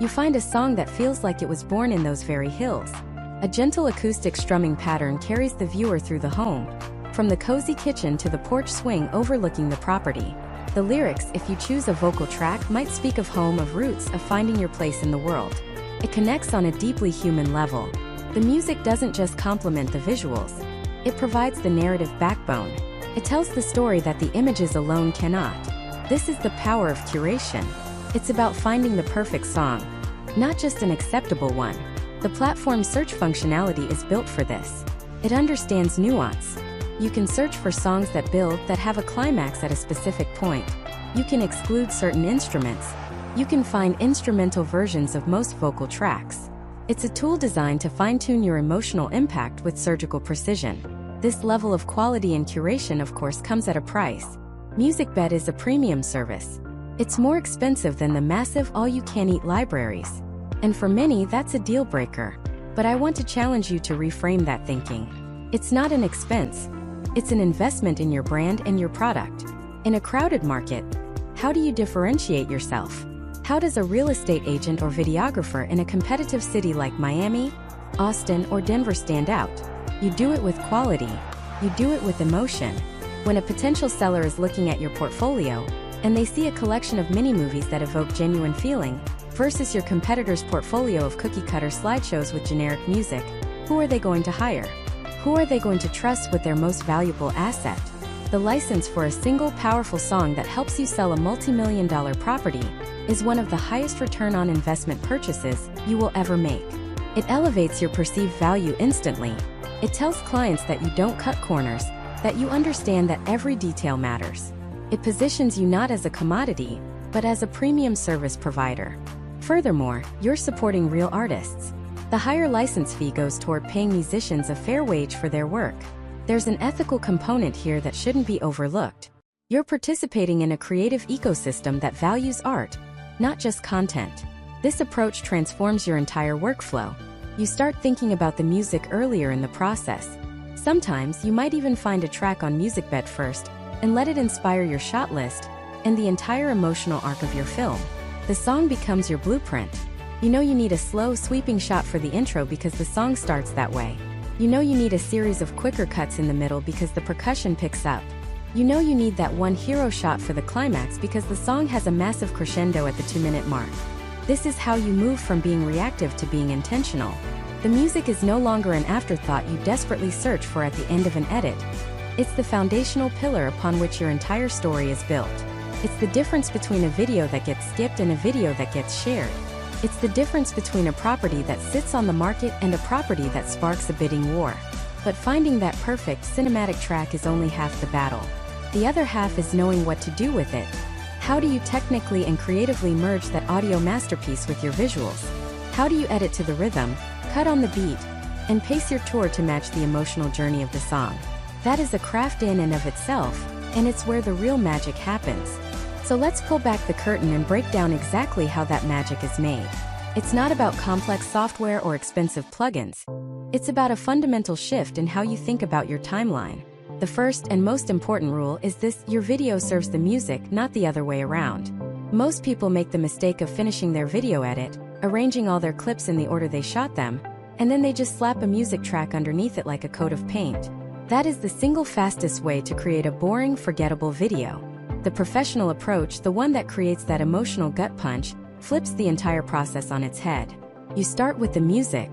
You find a song that feels like it was born in those very hills. A gentle acoustic strumming pattern carries the viewer through the home, from the cozy kitchen to the porch swing overlooking the property. The lyrics, if you choose a vocal track, might speak of home, of roots, of finding your place in the world. It connects on a deeply human level. The music doesn't just complement the visuals. It provides the narrative backbone. It tells the story that the images alone cannot. This is the power of curation. It's about finding the perfect song, not just an acceptable one. The platform's search functionality is built for this. It understands nuance. You can search for songs that build, that have a climax at a specific point. You can exclude certain instruments. You can find instrumental versions of most vocal tracks. It's a tool designed to fine-tune your emotional impact with surgical precision. This level of quality and curation, of course, comes at a price. MusicBed is a premium service. It's more expensive than the massive all-you-can-eat libraries. And for many, that's a deal breaker. But I want to challenge you to reframe that thinking. It's not an expense. It's an investment in your brand and your product. In a crowded market, how do you differentiate yourself? How does a real estate agent or videographer in a competitive city like Miami, Austin, or Denver stand out? You do it with quality. You do it with emotion. When a potential seller is looking at your portfolio, and they see a collection of mini-movies that evoke genuine feeling, versus your competitor's portfolio of cookie-cutter slideshows with generic music, who are they going to hire? Who are they going to trust with their most valuable asset? The license for a single powerful song that helps you sell a multi-million-dollar property is one of the highest return on investment purchases you will ever make. It elevates your perceived value instantly. It tells clients that you don't cut corners, that you understand that every detail matters. It positions you not as a commodity, but as a premium service provider. Furthermore, you're supporting real artists. The higher license fee goes toward paying musicians a fair wage for their work. There's an ethical component here that shouldn't be overlooked. You're participating in a creative ecosystem that values art, not just content. This approach transforms your entire workflow. You start thinking about the music earlier in the process. Sometimes you might even find a track on MusicBed first and let it inspire your shot list and the entire emotional arc of your film. The song becomes your blueprint. You know you need a slow, sweeping shot for the intro because the song starts that way. You know you need a series of quicker cuts in the middle because the percussion picks up. You know you need that one hero shot for the climax because the song has a massive crescendo at the 2-minute mark. This is how you move from being reactive to being intentional. The music is no longer an afterthought you desperately search for at the end of an edit. It's the foundational pillar upon which your entire story is built. It's the difference between a video that gets skipped and a video that gets shared. It's the difference between a property that sits on the market and a property that sparks a bidding war. But finding that perfect cinematic track is only half the battle. The other half is knowing what to do with it. How do you technically and creatively merge that audio masterpiece with your visuals? How do you edit to the rhythm, cut on the beat, and pace your tour to match the emotional journey of the song? That is a craft in and of itself, and it's where the real magic happens. So let's pull back the curtain and break down exactly how that magic is made. It's not about complex software or expensive plugins. It's about a fundamental shift in how you think about your timeline. The first and most important rule is this: your video serves the music, not the other way around. Most people make the mistake of finishing their video edit, arranging all their clips in the order they shot them, and then they just slap a music track underneath it like a coat of paint. That is the single fastest way to create a boring, forgettable video. The professional approach, the one that creates that emotional gut punch, flips the entire process on its head. You start with the music.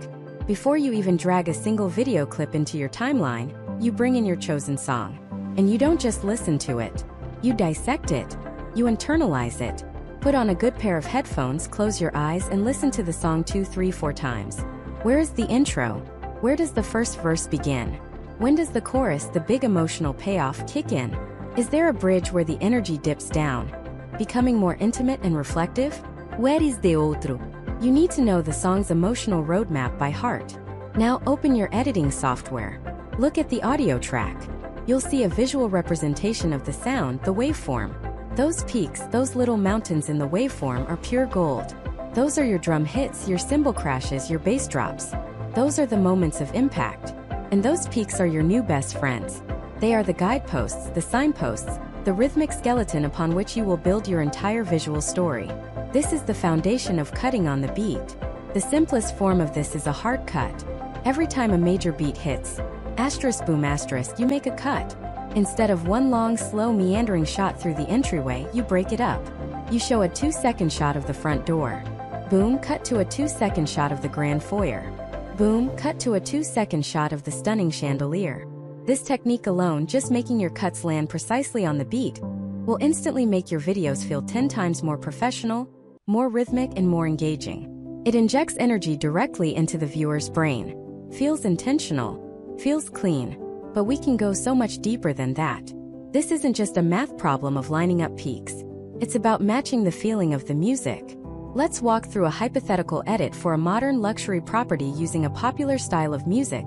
Before you even drag a single video clip into your timeline, you bring in your chosen song. And you don't just listen to it. You dissect it. You internalize it. Put on a good pair of headphones, close your eyes, and listen to the song 2, 3, 4 times. Where is the intro? Where does the first verse begin? When does the chorus, the big emotional payoff, kick in? Is there a bridge where the energy dips down, becoming more intimate and reflective? Where is the outro? You need to know the song's emotional roadmap by heart. Now open your editing software. Look at the audio track. You'll see a visual representation of the sound, the waveform. Those peaks, those little mountains in the waveform are pure gold. Those are your drum hits, your cymbal crashes, your bass drops. Those are the moments of impact. And those peaks are your new best friends. They are the guideposts, the signposts, the rhythmic skeleton upon which you will build your entire visual story. This is the foundation of cutting on the beat. The simplest form of this is a hard cut. Every time a major beat hits, asterisk boom asterisk, you make a cut. Instead of one long, slow, meandering shot through the entryway, you break it up. You show a 2-second shot of the front door. Boom, cut to a 2-second shot of the grand foyer. Boom, cut to a 2-second shot of the stunning chandelier. This technique alone, just making your cuts land precisely on the beat, will instantly make your videos feel 10 times more professional, more rhythmic, and more engaging. It injects energy directly into the viewer's brain. Feels intentional, feels clean, but we can go so much deeper than that. This isn't just a math problem of lining up peaks. It's about matching the feeling of the music. Let's walk through a hypothetical edit for a modern luxury property using a popular style of music,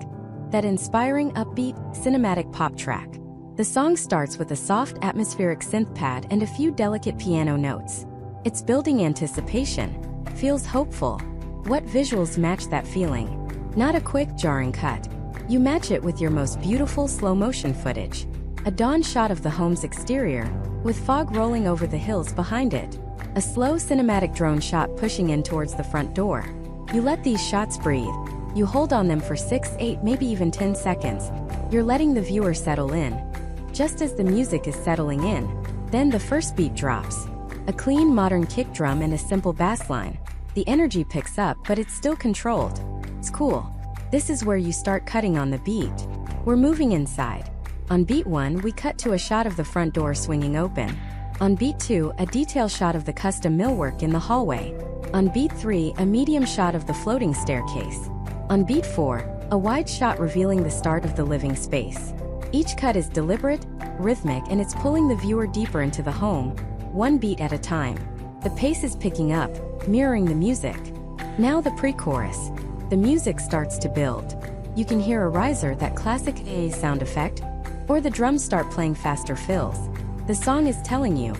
that inspiring, upbeat, cinematic pop track. The song starts with a soft, atmospheric synth pad and a few delicate piano notes. It's building anticipation, feels hopeful. What visuals match that feeling? Not a quick, jarring cut. You match it with your most beautiful slow-motion footage. A dawn shot of the home's exterior, with fog rolling over the hills behind it. A slow cinematic drone shot pushing in towards the front door. You let these shots breathe. You hold on them for 6, 8, maybe even 10 seconds. You're letting the viewer settle in. Just as the music is settling in, then the first beat drops. A clean, modern kick drum and a simple bass line. The energy picks up, but it's still controlled. It's cool. This is where you start cutting on the beat. We're moving inside. On beat 1, we cut to a shot of the front door swinging open. On beat 2, a detail shot of the custom millwork in the hallway. On beat 3, a medium shot of the floating staircase. On beat 4, a wide shot revealing the start of the living space. Each cut is deliberate, rhythmic, and it's pulling the viewer deeper into the home, one beat at a time. The pace is picking up, mirroring the music. Now the pre-chorus. The music starts to build. You can hear a riser, that classic A sound effect, or the drums start playing faster fills. The song is telling you,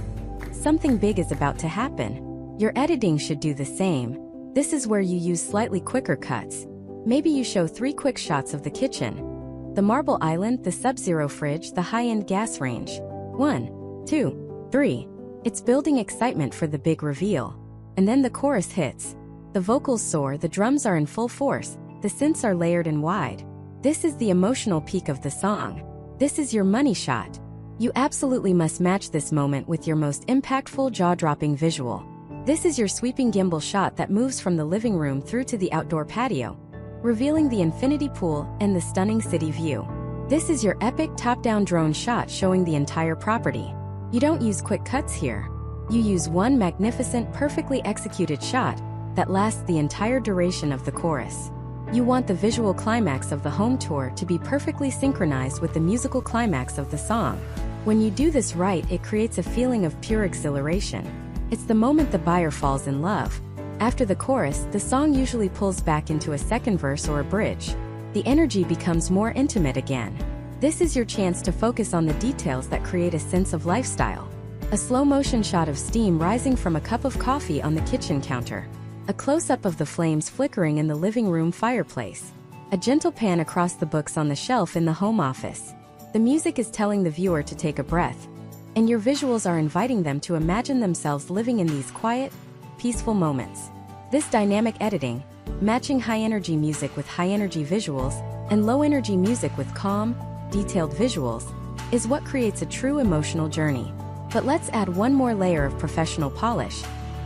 something big is about to happen. Your editing should do the same. This is where you use slightly quicker cuts. Maybe you show 3 quick shots of the kitchen, the marble island, the sub-zero fridge, the high-end gas range. 1, 2, 3. It's building excitement for the big reveal. And then the chorus hits. The vocals soar, the drums are in full force, the synths are layered and wide. This is the emotional peak of the song. This is your money shot. You absolutely must match this moment with your most impactful, jaw-dropping visual. This is your sweeping gimbal shot that moves from the living room through to the outdoor patio, revealing the infinity pool and the stunning city view. This is your epic top-down drone shot showing the entire property. You don't use quick cuts here. You use one magnificent, perfectly executed shot that lasts the entire duration of the chorus. You want the visual climax of the home tour to be perfectly synchronized with the musical climax of the song. When you do this right, it creates a feeling of pure exhilaration. It's the moment the buyer falls in love. After the chorus, the song usually pulls back into a second verse or a bridge. The energy becomes more intimate again. This is your chance to focus on the details that create a sense of lifestyle. A slow-motion shot of steam rising from a cup of coffee on the kitchen counter. A close-up of the flames flickering in the living room fireplace. A gentle pan across the books on the shelf in the home office. The music is telling the viewer to take a breath, and your visuals are inviting them to imagine themselves living in these quiet, peaceful moments. This dynamic editing, matching high-energy music with high-energy visuals, and low-energy music with calm, detailed visuals, is what creates a true emotional journey. But let's add one more layer of professional polish.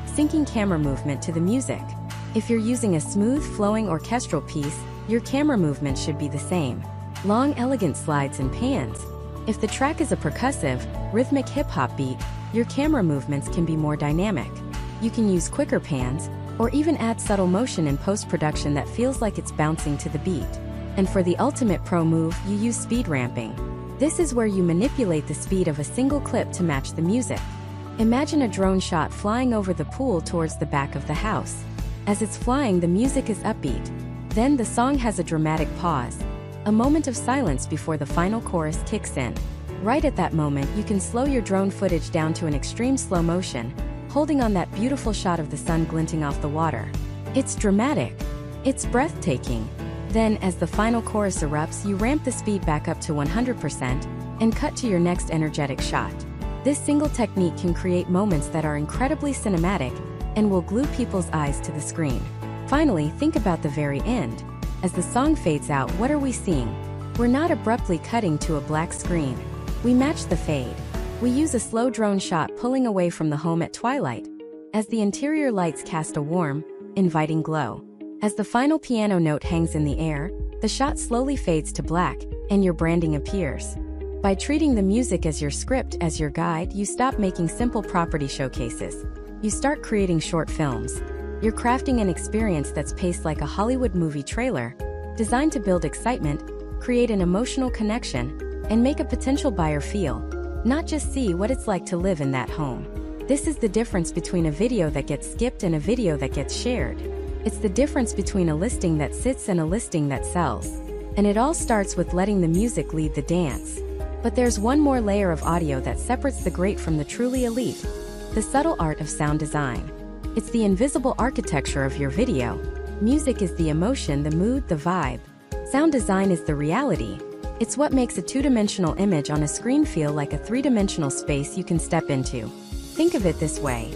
Syncing camera movement to the music. If you're using a smooth, flowing orchestral piece, your camera movement should be the same. Long, elegant slides and pans. If the track is a percussive, rhythmic hip-hop beat, your camera movements can be more dynamic. You can use quicker pans, or even add subtle motion in post-production that feels like it's bouncing to the beat. And for the ultimate pro move, you use speed ramping. This is where you manipulate the speed of a single clip to match the music. Imagine a drone shot flying over the pool towards the back of the house. As it's flying, the music is upbeat. Then the song has a dramatic pause, a moment of silence before the final chorus kicks in. Right at that moment, you can slow your drone footage down to an extreme slow motion, holding on that beautiful shot of the sun glinting off the water. It's dramatic. It's breathtaking. Then, as the final chorus erupts, you ramp the speed back up to 100% and cut to your next energetic shot. This single technique can create moments that are incredibly cinematic and will glue people's eyes to the screen. Finally, think about the very end. As the song fades out, what are we seeing? We're not abruptly cutting to a black screen. We match the fade. We use a slow drone shot pulling away from the home at twilight, as the interior lights cast a warm, inviting glow. As the final piano note hangs in the air, the shot slowly fades to black, and your branding appears. By treating the music as your script, as your guide, you stop making simple property showcases. You start creating short films. You're crafting an experience that's paced like a Hollywood movie trailer, designed to build excitement, create an emotional connection, and make a potential buyer feel, not just see, what it's like to live in that home. This is the difference between a video that gets skipped and a video that gets shared. It's the difference between a listing that sits and a listing that sells. And it all starts with letting the music lead the dance. But there's one more layer of audio that separates the great from the truly elite: the subtle art of sound design. It's the invisible architecture of your video. Music is the emotion, the mood, the vibe. Sound design is the reality. It's what makes a two-dimensional image on a screen feel like a three-dimensional space you can step into. Think of it this way.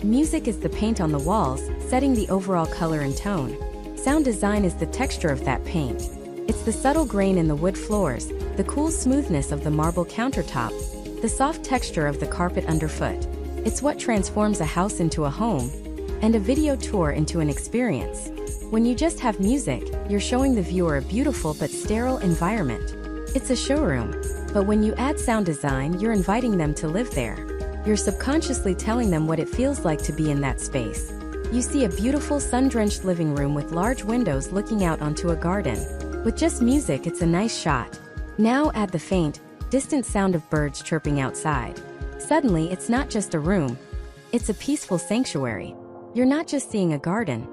Music is the paint on the walls, setting the overall color and tone. Sound design is the texture of that paint. It's the subtle grain in the wood floors, the cool smoothness of the marble countertop, the soft texture of the carpet underfoot. It's what transforms a house into a home, and a video tour into an experience. When you just have music, you're showing the viewer a beautiful but sterile environment. It's a showroom. But when you add sound design, you're inviting them to live there. You're subconsciously telling them what it feels like to be in that space. You see a beautiful sun-drenched living room with large windows looking out onto a garden. With just music, it's a nice shot. Now add the faint, distant sound of birds chirping outside. Suddenly, it's not just a room. It's a peaceful sanctuary. You're not just seeing a garden.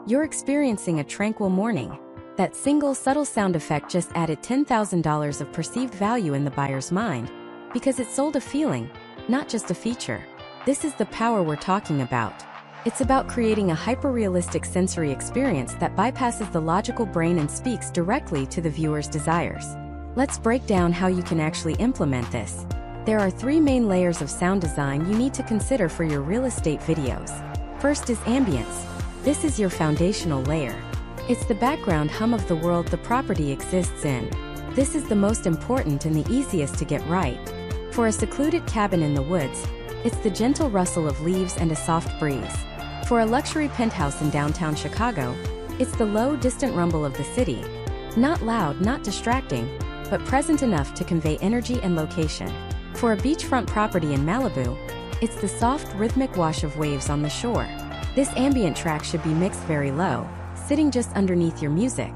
You're experiencing a tranquil morning. That single subtle sound effect just added $10,000 of perceived value in the buyer's mind, because it sold a feeling, not just a feature. This is the power we're talking about. It's about creating a hyper-realistic sensory experience that bypasses the logical brain and speaks directly to the viewer's desires. Let's break down how you can actually implement this. There are three main layers of sound design you need to consider for your real estate videos. First is ambience. This is your foundational layer. It's the background hum of the world the property exists in. This is the most important and the easiest to get right. For a secluded cabin in the woods, it's the gentle rustle of leaves and a soft breeze. For a luxury penthouse in downtown Chicago, it's the low, distant rumble of the city. Not loud, not distracting, but present enough to convey energy and location. For a beachfront property in Malibu, it's the soft, rhythmic wash of waves on the shore. This ambient track should be mixed very low, sitting just underneath your music.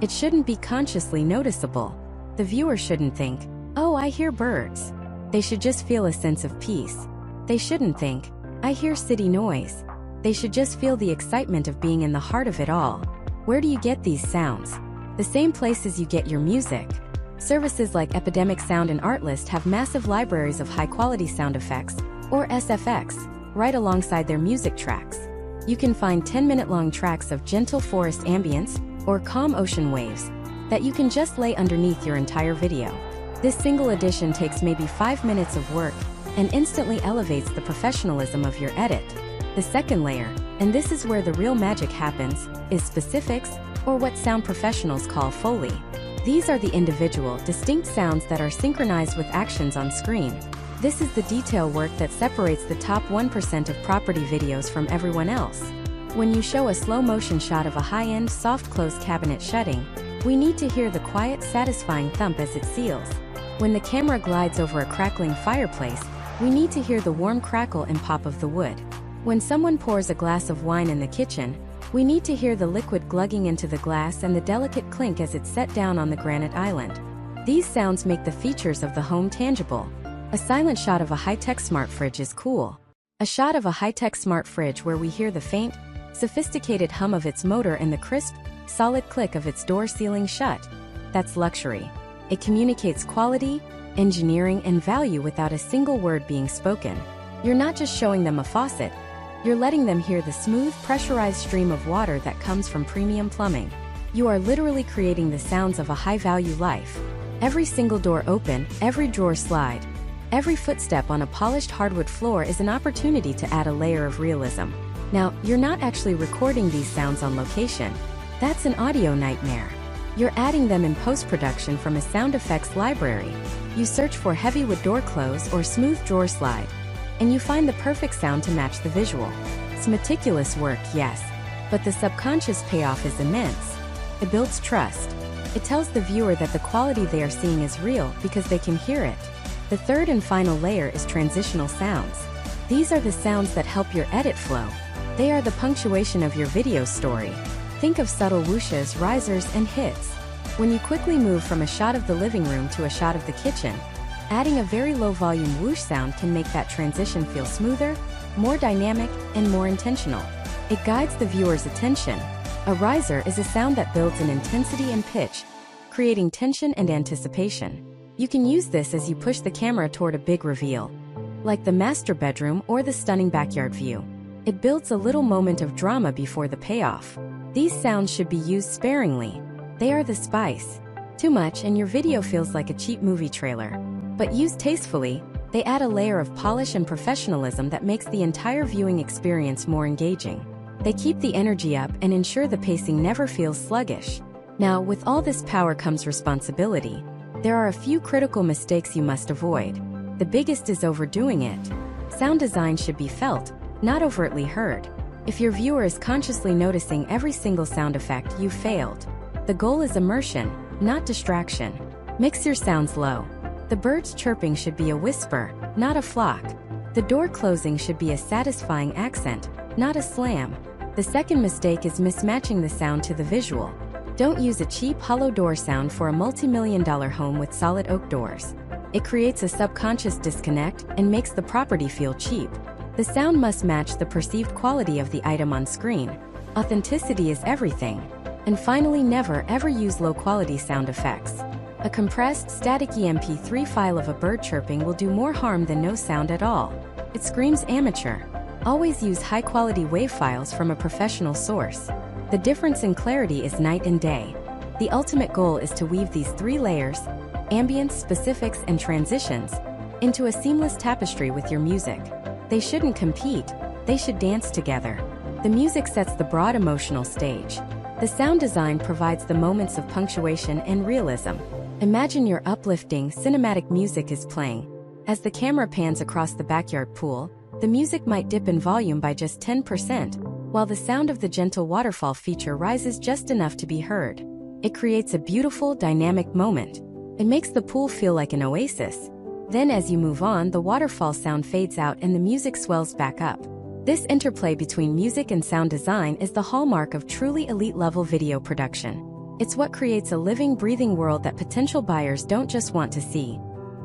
It shouldn't be consciously noticeable. The viewer shouldn't think, "Oh, I hear birds." They should just feel a sense of peace. They shouldn't think, "I hear city noise." They should just feel the excitement of being in the heart of it all. Where do you get these sounds? The same places you get your music. Services like Epidemic Sound and Artlist have massive libraries of high-quality sound effects, or SFX, right alongside their music tracks. You can find 10-minute-long tracks of gentle forest ambience or calm ocean waves that you can just lay underneath your entire video. This single edition takes maybe 5 minutes of work and instantly elevates the professionalism of your edit. The second layer, and this is where the real magic happens, is specifics, or what sound professionals call Foley. These are the individual, distinct sounds that are synchronized with actions on screen. This is the detail work that separates the top 1% of property videos from everyone else. When you show a slow-motion shot of a high-end, soft-close cabinet shutting, we need to hear the quiet, satisfying thump as it seals. When the camera glides over a crackling fireplace, we need to hear the warm crackle and pop of the wood. When someone pours a glass of wine in the kitchen, we need to hear the liquid glugging into the glass and the delicate clink as it's set down on the granite island. These sounds make the features of the home tangible. A silent shot of a high-tech smart fridge is cool. A shot of a high-tech smart fridge where we hear the faint, sophisticated hum of its motor and the crisp, solid click of its door sealing shut. That's luxury. It communicates quality, engineering, and value without a single word being spoken. You're not just showing them a faucet. You're letting them hear the smooth, pressurized stream of water that comes from premium plumbing. You are literally creating the sounds of a high-value life. Every single door open, every drawer slide, every footstep on a polished hardwood floor is an opportunity to add a layer of realism. Now, you're not actually recording these sounds on location. That's an audio nightmare. You're adding them in post-production from a sound effects library. You search for heavy wood door close or smooth drawer slide, and you find the perfect sound to match the visual. It's meticulous work, yes, but the subconscious payoff is immense. It builds trust. It tells the viewer that the quality they are seeing is real because they can hear it. The third and final layer is transitional sounds. These are the sounds that help your edit flow. They are the punctuation of your video story. Think of subtle whooshes, risers, and hits. When you quickly move from a shot of the living room to a shot of the kitchen, adding a very low-volume whoosh sound can make that transition feel smoother, more dynamic, and more intentional. It guides the viewer's attention. A riser is a sound that builds in intensity and pitch, creating tension and anticipation. You can use this as you push the camera toward a big reveal, like the master bedroom or the stunning backyard view. It builds a little moment of drama before the payoff. These sounds should be used sparingly. They are the spice. Too much and your video feels like a cheap movie trailer. But used tastefully, they add a layer of polish and professionalism that makes the entire viewing experience more engaging. They keep the energy up and ensure the pacing never feels sluggish. Now, with all this power comes responsibility. There are a few critical mistakes you must avoid. The biggest is overdoing it. Sound design should be felt, not overtly heard. If your viewer is consciously noticing every single sound effect, you've failed. The goal is immersion, not distraction. Mix your sounds low. The birds chirping should be a whisper, not a flock. The door closing should be a satisfying accent, not a slam. The second mistake is mismatching the sound to the visual. Don't use a cheap hollow door sound for a multi-million-dollar home with solid oak doors. It creates a subconscious disconnect and makes the property feel cheap. The sound must match the perceived quality of the item on screen. Authenticity is everything. And finally, never ever use low-quality sound effects. A compressed, static MP3 file of a bird chirping will do more harm than no sound at all. It screams amateur. Always use high-quality WAV files from a professional source. The difference in clarity is night and day. The ultimate goal is to weave these three layers, ambience, specifics, and transitions, into a seamless tapestry with your music. They shouldn't compete, they should dance together. The music sets the broad emotional stage. The sound design provides the moments of punctuation and realism. Imagine your uplifting, cinematic music is playing. As the camera pans across the backyard pool, the music might dip in volume by just 10%, while the sound of the gentle waterfall feature rises just enough to be heard. It creates a beautiful, dynamic moment. It makes the pool feel like an oasis. Then as you move on, the waterfall sound fades out and the music swells back up. This interplay between music and sound design is the hallmark of truly elite-level video production. It's what creates a living, breathing world that potential buyers don't just want to see,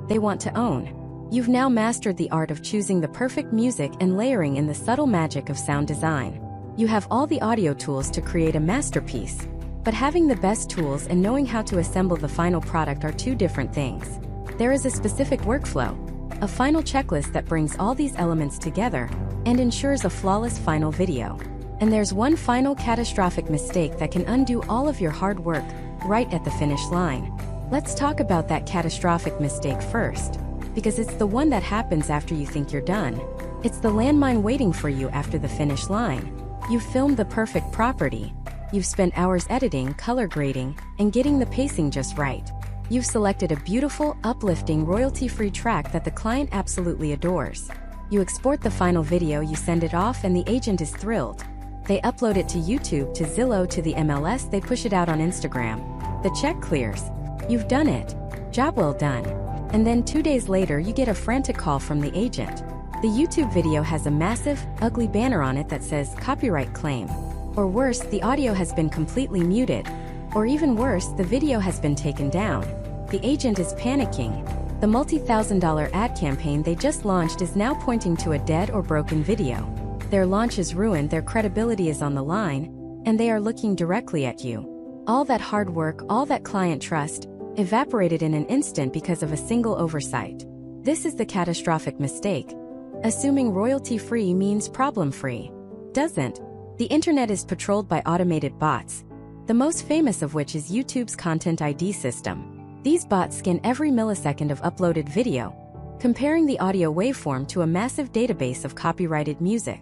they want to own. You've now mastered the art of choosing the perfect music and layering in the subtle magic of sound design. You have all the audio tools to create a masterpiece. But having the best tools and knowing how to assemble the final product are two different things. There is a specific workflow, a final checklist that brings all these elements together and ensures a flawless final video. And there's one final catastrophic mistake that can undo all of your hard work right at the finish line. Let's talk about that catastrophic mistake first, because it's the one that happens after you think you're done. It's the landmine waiting for you after the finish line. You've filmed the perfect property. You've spent hours editing, color grading, and getting the pacing just right. You've selected a beautiful, uplifting, royalty-free track that the client absolutely adores. You export the final video, you send it off, and the agent is thrilled. They upload it to YouTube, to Zillow, to the MLS, they push it out on Instagram. The check clears. You've done it. Job well done. And then 2 days later, you get a frantic call from the agent. The YouTube video has a massive, ugly banner on it that says copyright claim. Or worse, the audio has been completely muted. Or even worse, the video has been taken down. The agent is panicking. The multi-thousand-dollar ad campaign they just launched is now pointing to a dead or broken video. Their launch is ruined, their credibility is on the line, and they are looking directly at you. All that hard work, all that client trust, evaporated in an instant because of a single oversight. This is the catastrophic mistake. Assuming royalty-free means problem-free. Doesn't. The internet is patrolled by automated bots. the most famous of which is YouTube's Content ID system. These bots scan every millisecond of uploaded video, comparing the audio waveform to a massive database of copyrighted music.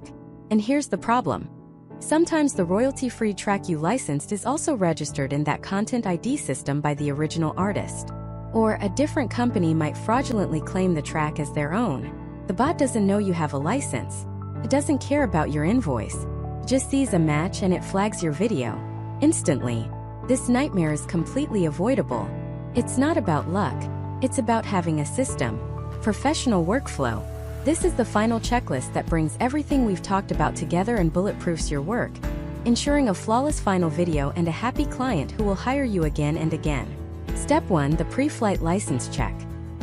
And here's the problem. Sometimes the royalty-free track you licensed is also registered in that Content ID system by the original artist. Or a different company might fraudulently claim the track as their own. The bot doesn't know you have a license. It doesn't care about your invoice. It just sees a match and it flags your video instantly. This nightmare is completely avoidable. It's not about luck. It's about having a system. Professional workflow. This is the final checklist that brings everything we've talked about together and bulletproofs your work, ensuring a flawless final video and a happy client who will hire you again and again. Step 1. The pre-flight license check.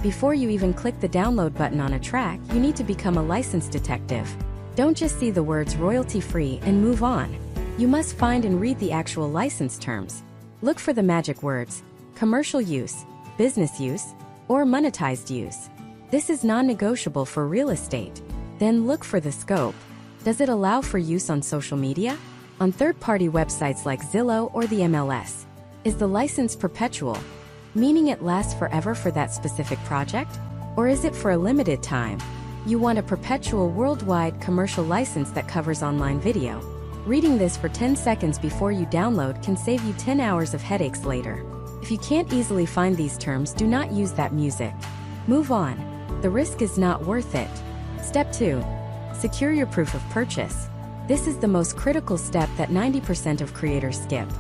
Before you even click the download button on a track, you need to become a license detective. Don't just see the words royalty-free and move on. You must find and read the actual license terms. Look for the magic words: commercial use, business use, or monetized use. This is non-negotiable for real estate. Then look for the scope. Does it allow for use on social media? On third-party websites like Zillow or the MLS? Is the license perpetual, meaning it lasts forever for that specific project? Or is it for a limited time? You want a perpetual worldwide commercial license that covers online video. Reading this for 10 seconds before you download can save you 10 hours of headaches later. If you can't easily find these terms, do not use that music. Move on. The risk is not worth it. Step 2. Secure your proof of purchase. This is the most critical step that 90% of creators skip.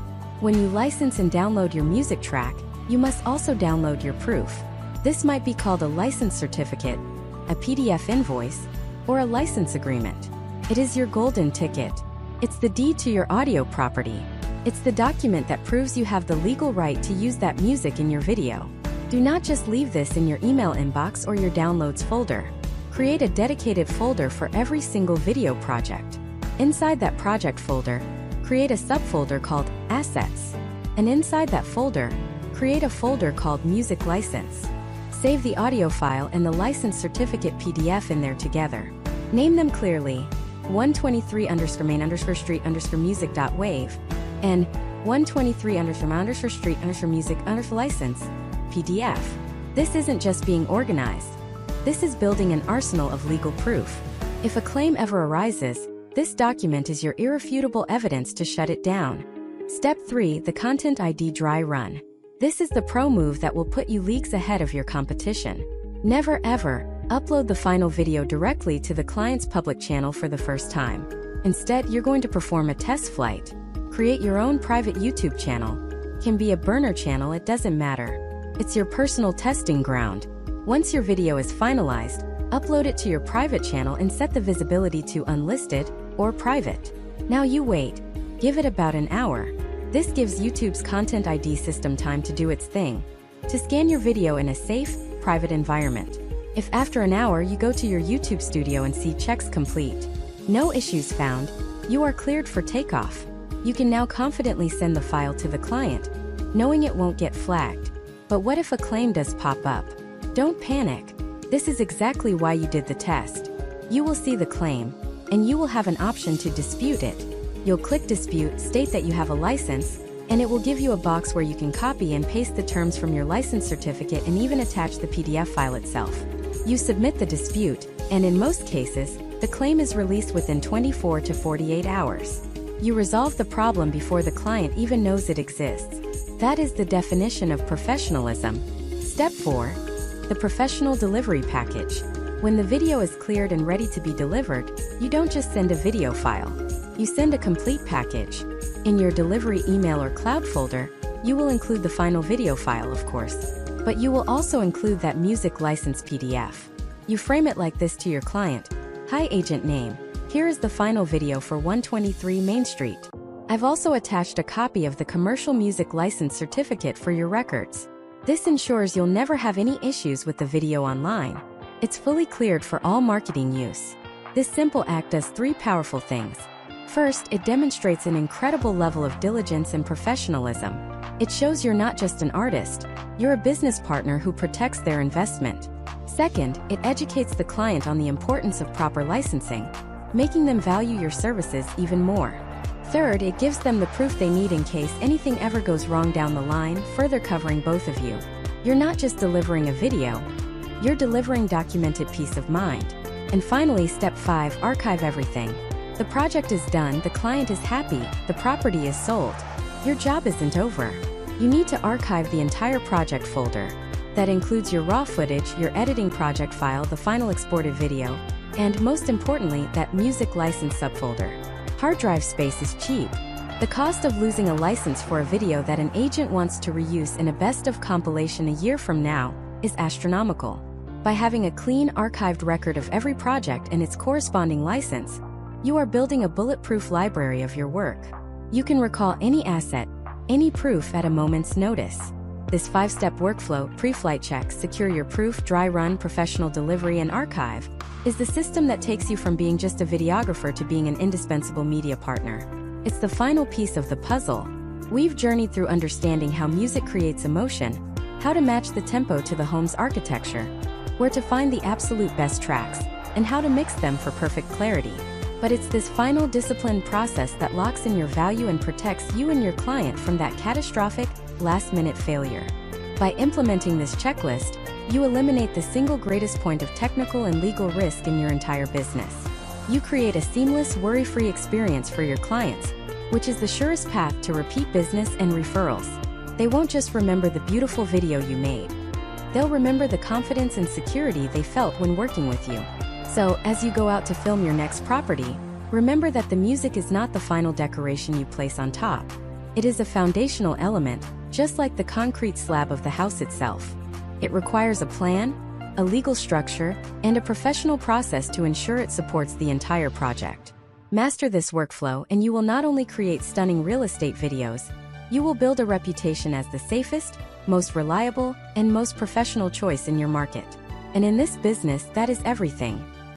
When you license and download your music track, you must also download your proof. This might be called a license certificate, a PDF invoice, or a license agreement. It is your golden ticket. It's the deed to your audio property. It's the document that proves you have the legal right to use that music in your video. Do not just leave this in your email inbox or your downloads folder. Create a dedicated folder for every single video project. Inside that project folder, create a subfolder called Assets. And inside that folder, create a folder called Music License. Save the audio file and the license certificate PDF in there together. Name them clearly: 123_main_street_music.wave and 123_street_music_license PDF. This isn't just being organized. This is building an arsenal of legal proof. If a claim ever arises, this document is your irrefutable evidence to shut it down. Step 3. The Content ID dry run. This is the pro move that will put you leagues ahead of your competition. Never ever upload the final video directly to the client's public channel for the first time. Instead, you're going to perform a test flight. Create your own private YouTube channel. It can be a burner channel, it doesn't matter. It's your personal testing ground. Once your video is finalized, upload it to your private channel and set the visibility to unlisted or private. Now you wait. Give it about an hour. This gives YouTube's Content ID system time to do its thing, to scan your video in a safe, private environment. If after an hour you go to your YouTube studio and see checks complete, no issues found, you are cleared for takeoff. You can now confidently send the file to the client, knowing it won't get flagged. But what if a claim does pop up? Don't panic. This is exactly why you did the test. You will see the claim, and you will have an option to dispute it. You'll click Dispute, state that you have a license, and it will give you a box where you can copy and paste the terms from your license certificate and even attach the PDF file itself. You submit the dispute, and in most cases, the claim is released within 24 to 48 hours. You resolve the problem before the client even knows it exists. That is the definition of professionalism. Step 4. The professional delivery package. When the video is cleared and ready to be delivered, you don't just send a video file. You send a complete package. In your delivery email or cloud folder, you will include the final video file, of course. But you will also include that music license PDF. You frame it like this to your client: "Hi, agent name. Here is the final video for 123 Main Street. I've also attached a copy of the commercial music license certificate for your records." This ensures you'll never have any issues with the video online. It's fully cleared for all marketing use. This simple act does 3 powerful things. First, it demonstrates an incredible level of diligence and professionalism. It shows you're not just an artist, you're a business partner who protects their investment. Second, it educates the client on the importance of proper licensing, making them value your services even more. Third, it gives them the proof they need in case anything ever goes wrong down the line, further covering both of you. You're not just delivering a video, you're delivering documented peace of mind. And finally, step 5, archive everything. The project is done, the client is happy, the property is sold. Your job isn't over. You need to archive the entire project folder. That includes your raw footage, your editing project file, the final exported video, and most importantly, that music license subfolder. Hard drive space is cheap. The cost of losing a license for a video that an agent wants to reuse in a best-of compilation a year from now is astronomical. By having a clean, archived record of every project and its corresponding license, you are building a bulletproof library of your work. You can recall any asset, any proof at a moment's notice. This 5-step workflow, pre-flight checks, secure your proof, dry run, professional delivery, and archive, is the system that takes you from being just a videographer to being an indispensable media partner. It's the final piece of the puzzle. We've journeyed through understanding how music creates emotion, how to match the tempo to the home's architecture, where to find the absolute best tracks, and how to mix them for perfect clarity. But it's this final disciplined process that locks in your value and protects you and your client from that catastrophic, last-minute failure. By implementing this checklist, you eliminate the single greatest point of technical and legal risk in your entire business. You create a seamless, worry-free experience for your clients, which is the surest path to repeat business and referrals. They won't just remember the beautiful video you made. They'll remember the confidence and security they felt when working with you. So, as you go out to film your next property, remember that the music is not the final decoration you place on top. It is a foundational element, just like the concrete slab of the house itself. It requires a plan, a legal structure, and a professional process to ensure it supports the entire project. Master this workflow and you will not only create stunning real estate videos, you will build a reputation as the safest, most reliable, and most professional choice in your market. And in this business, that is everything.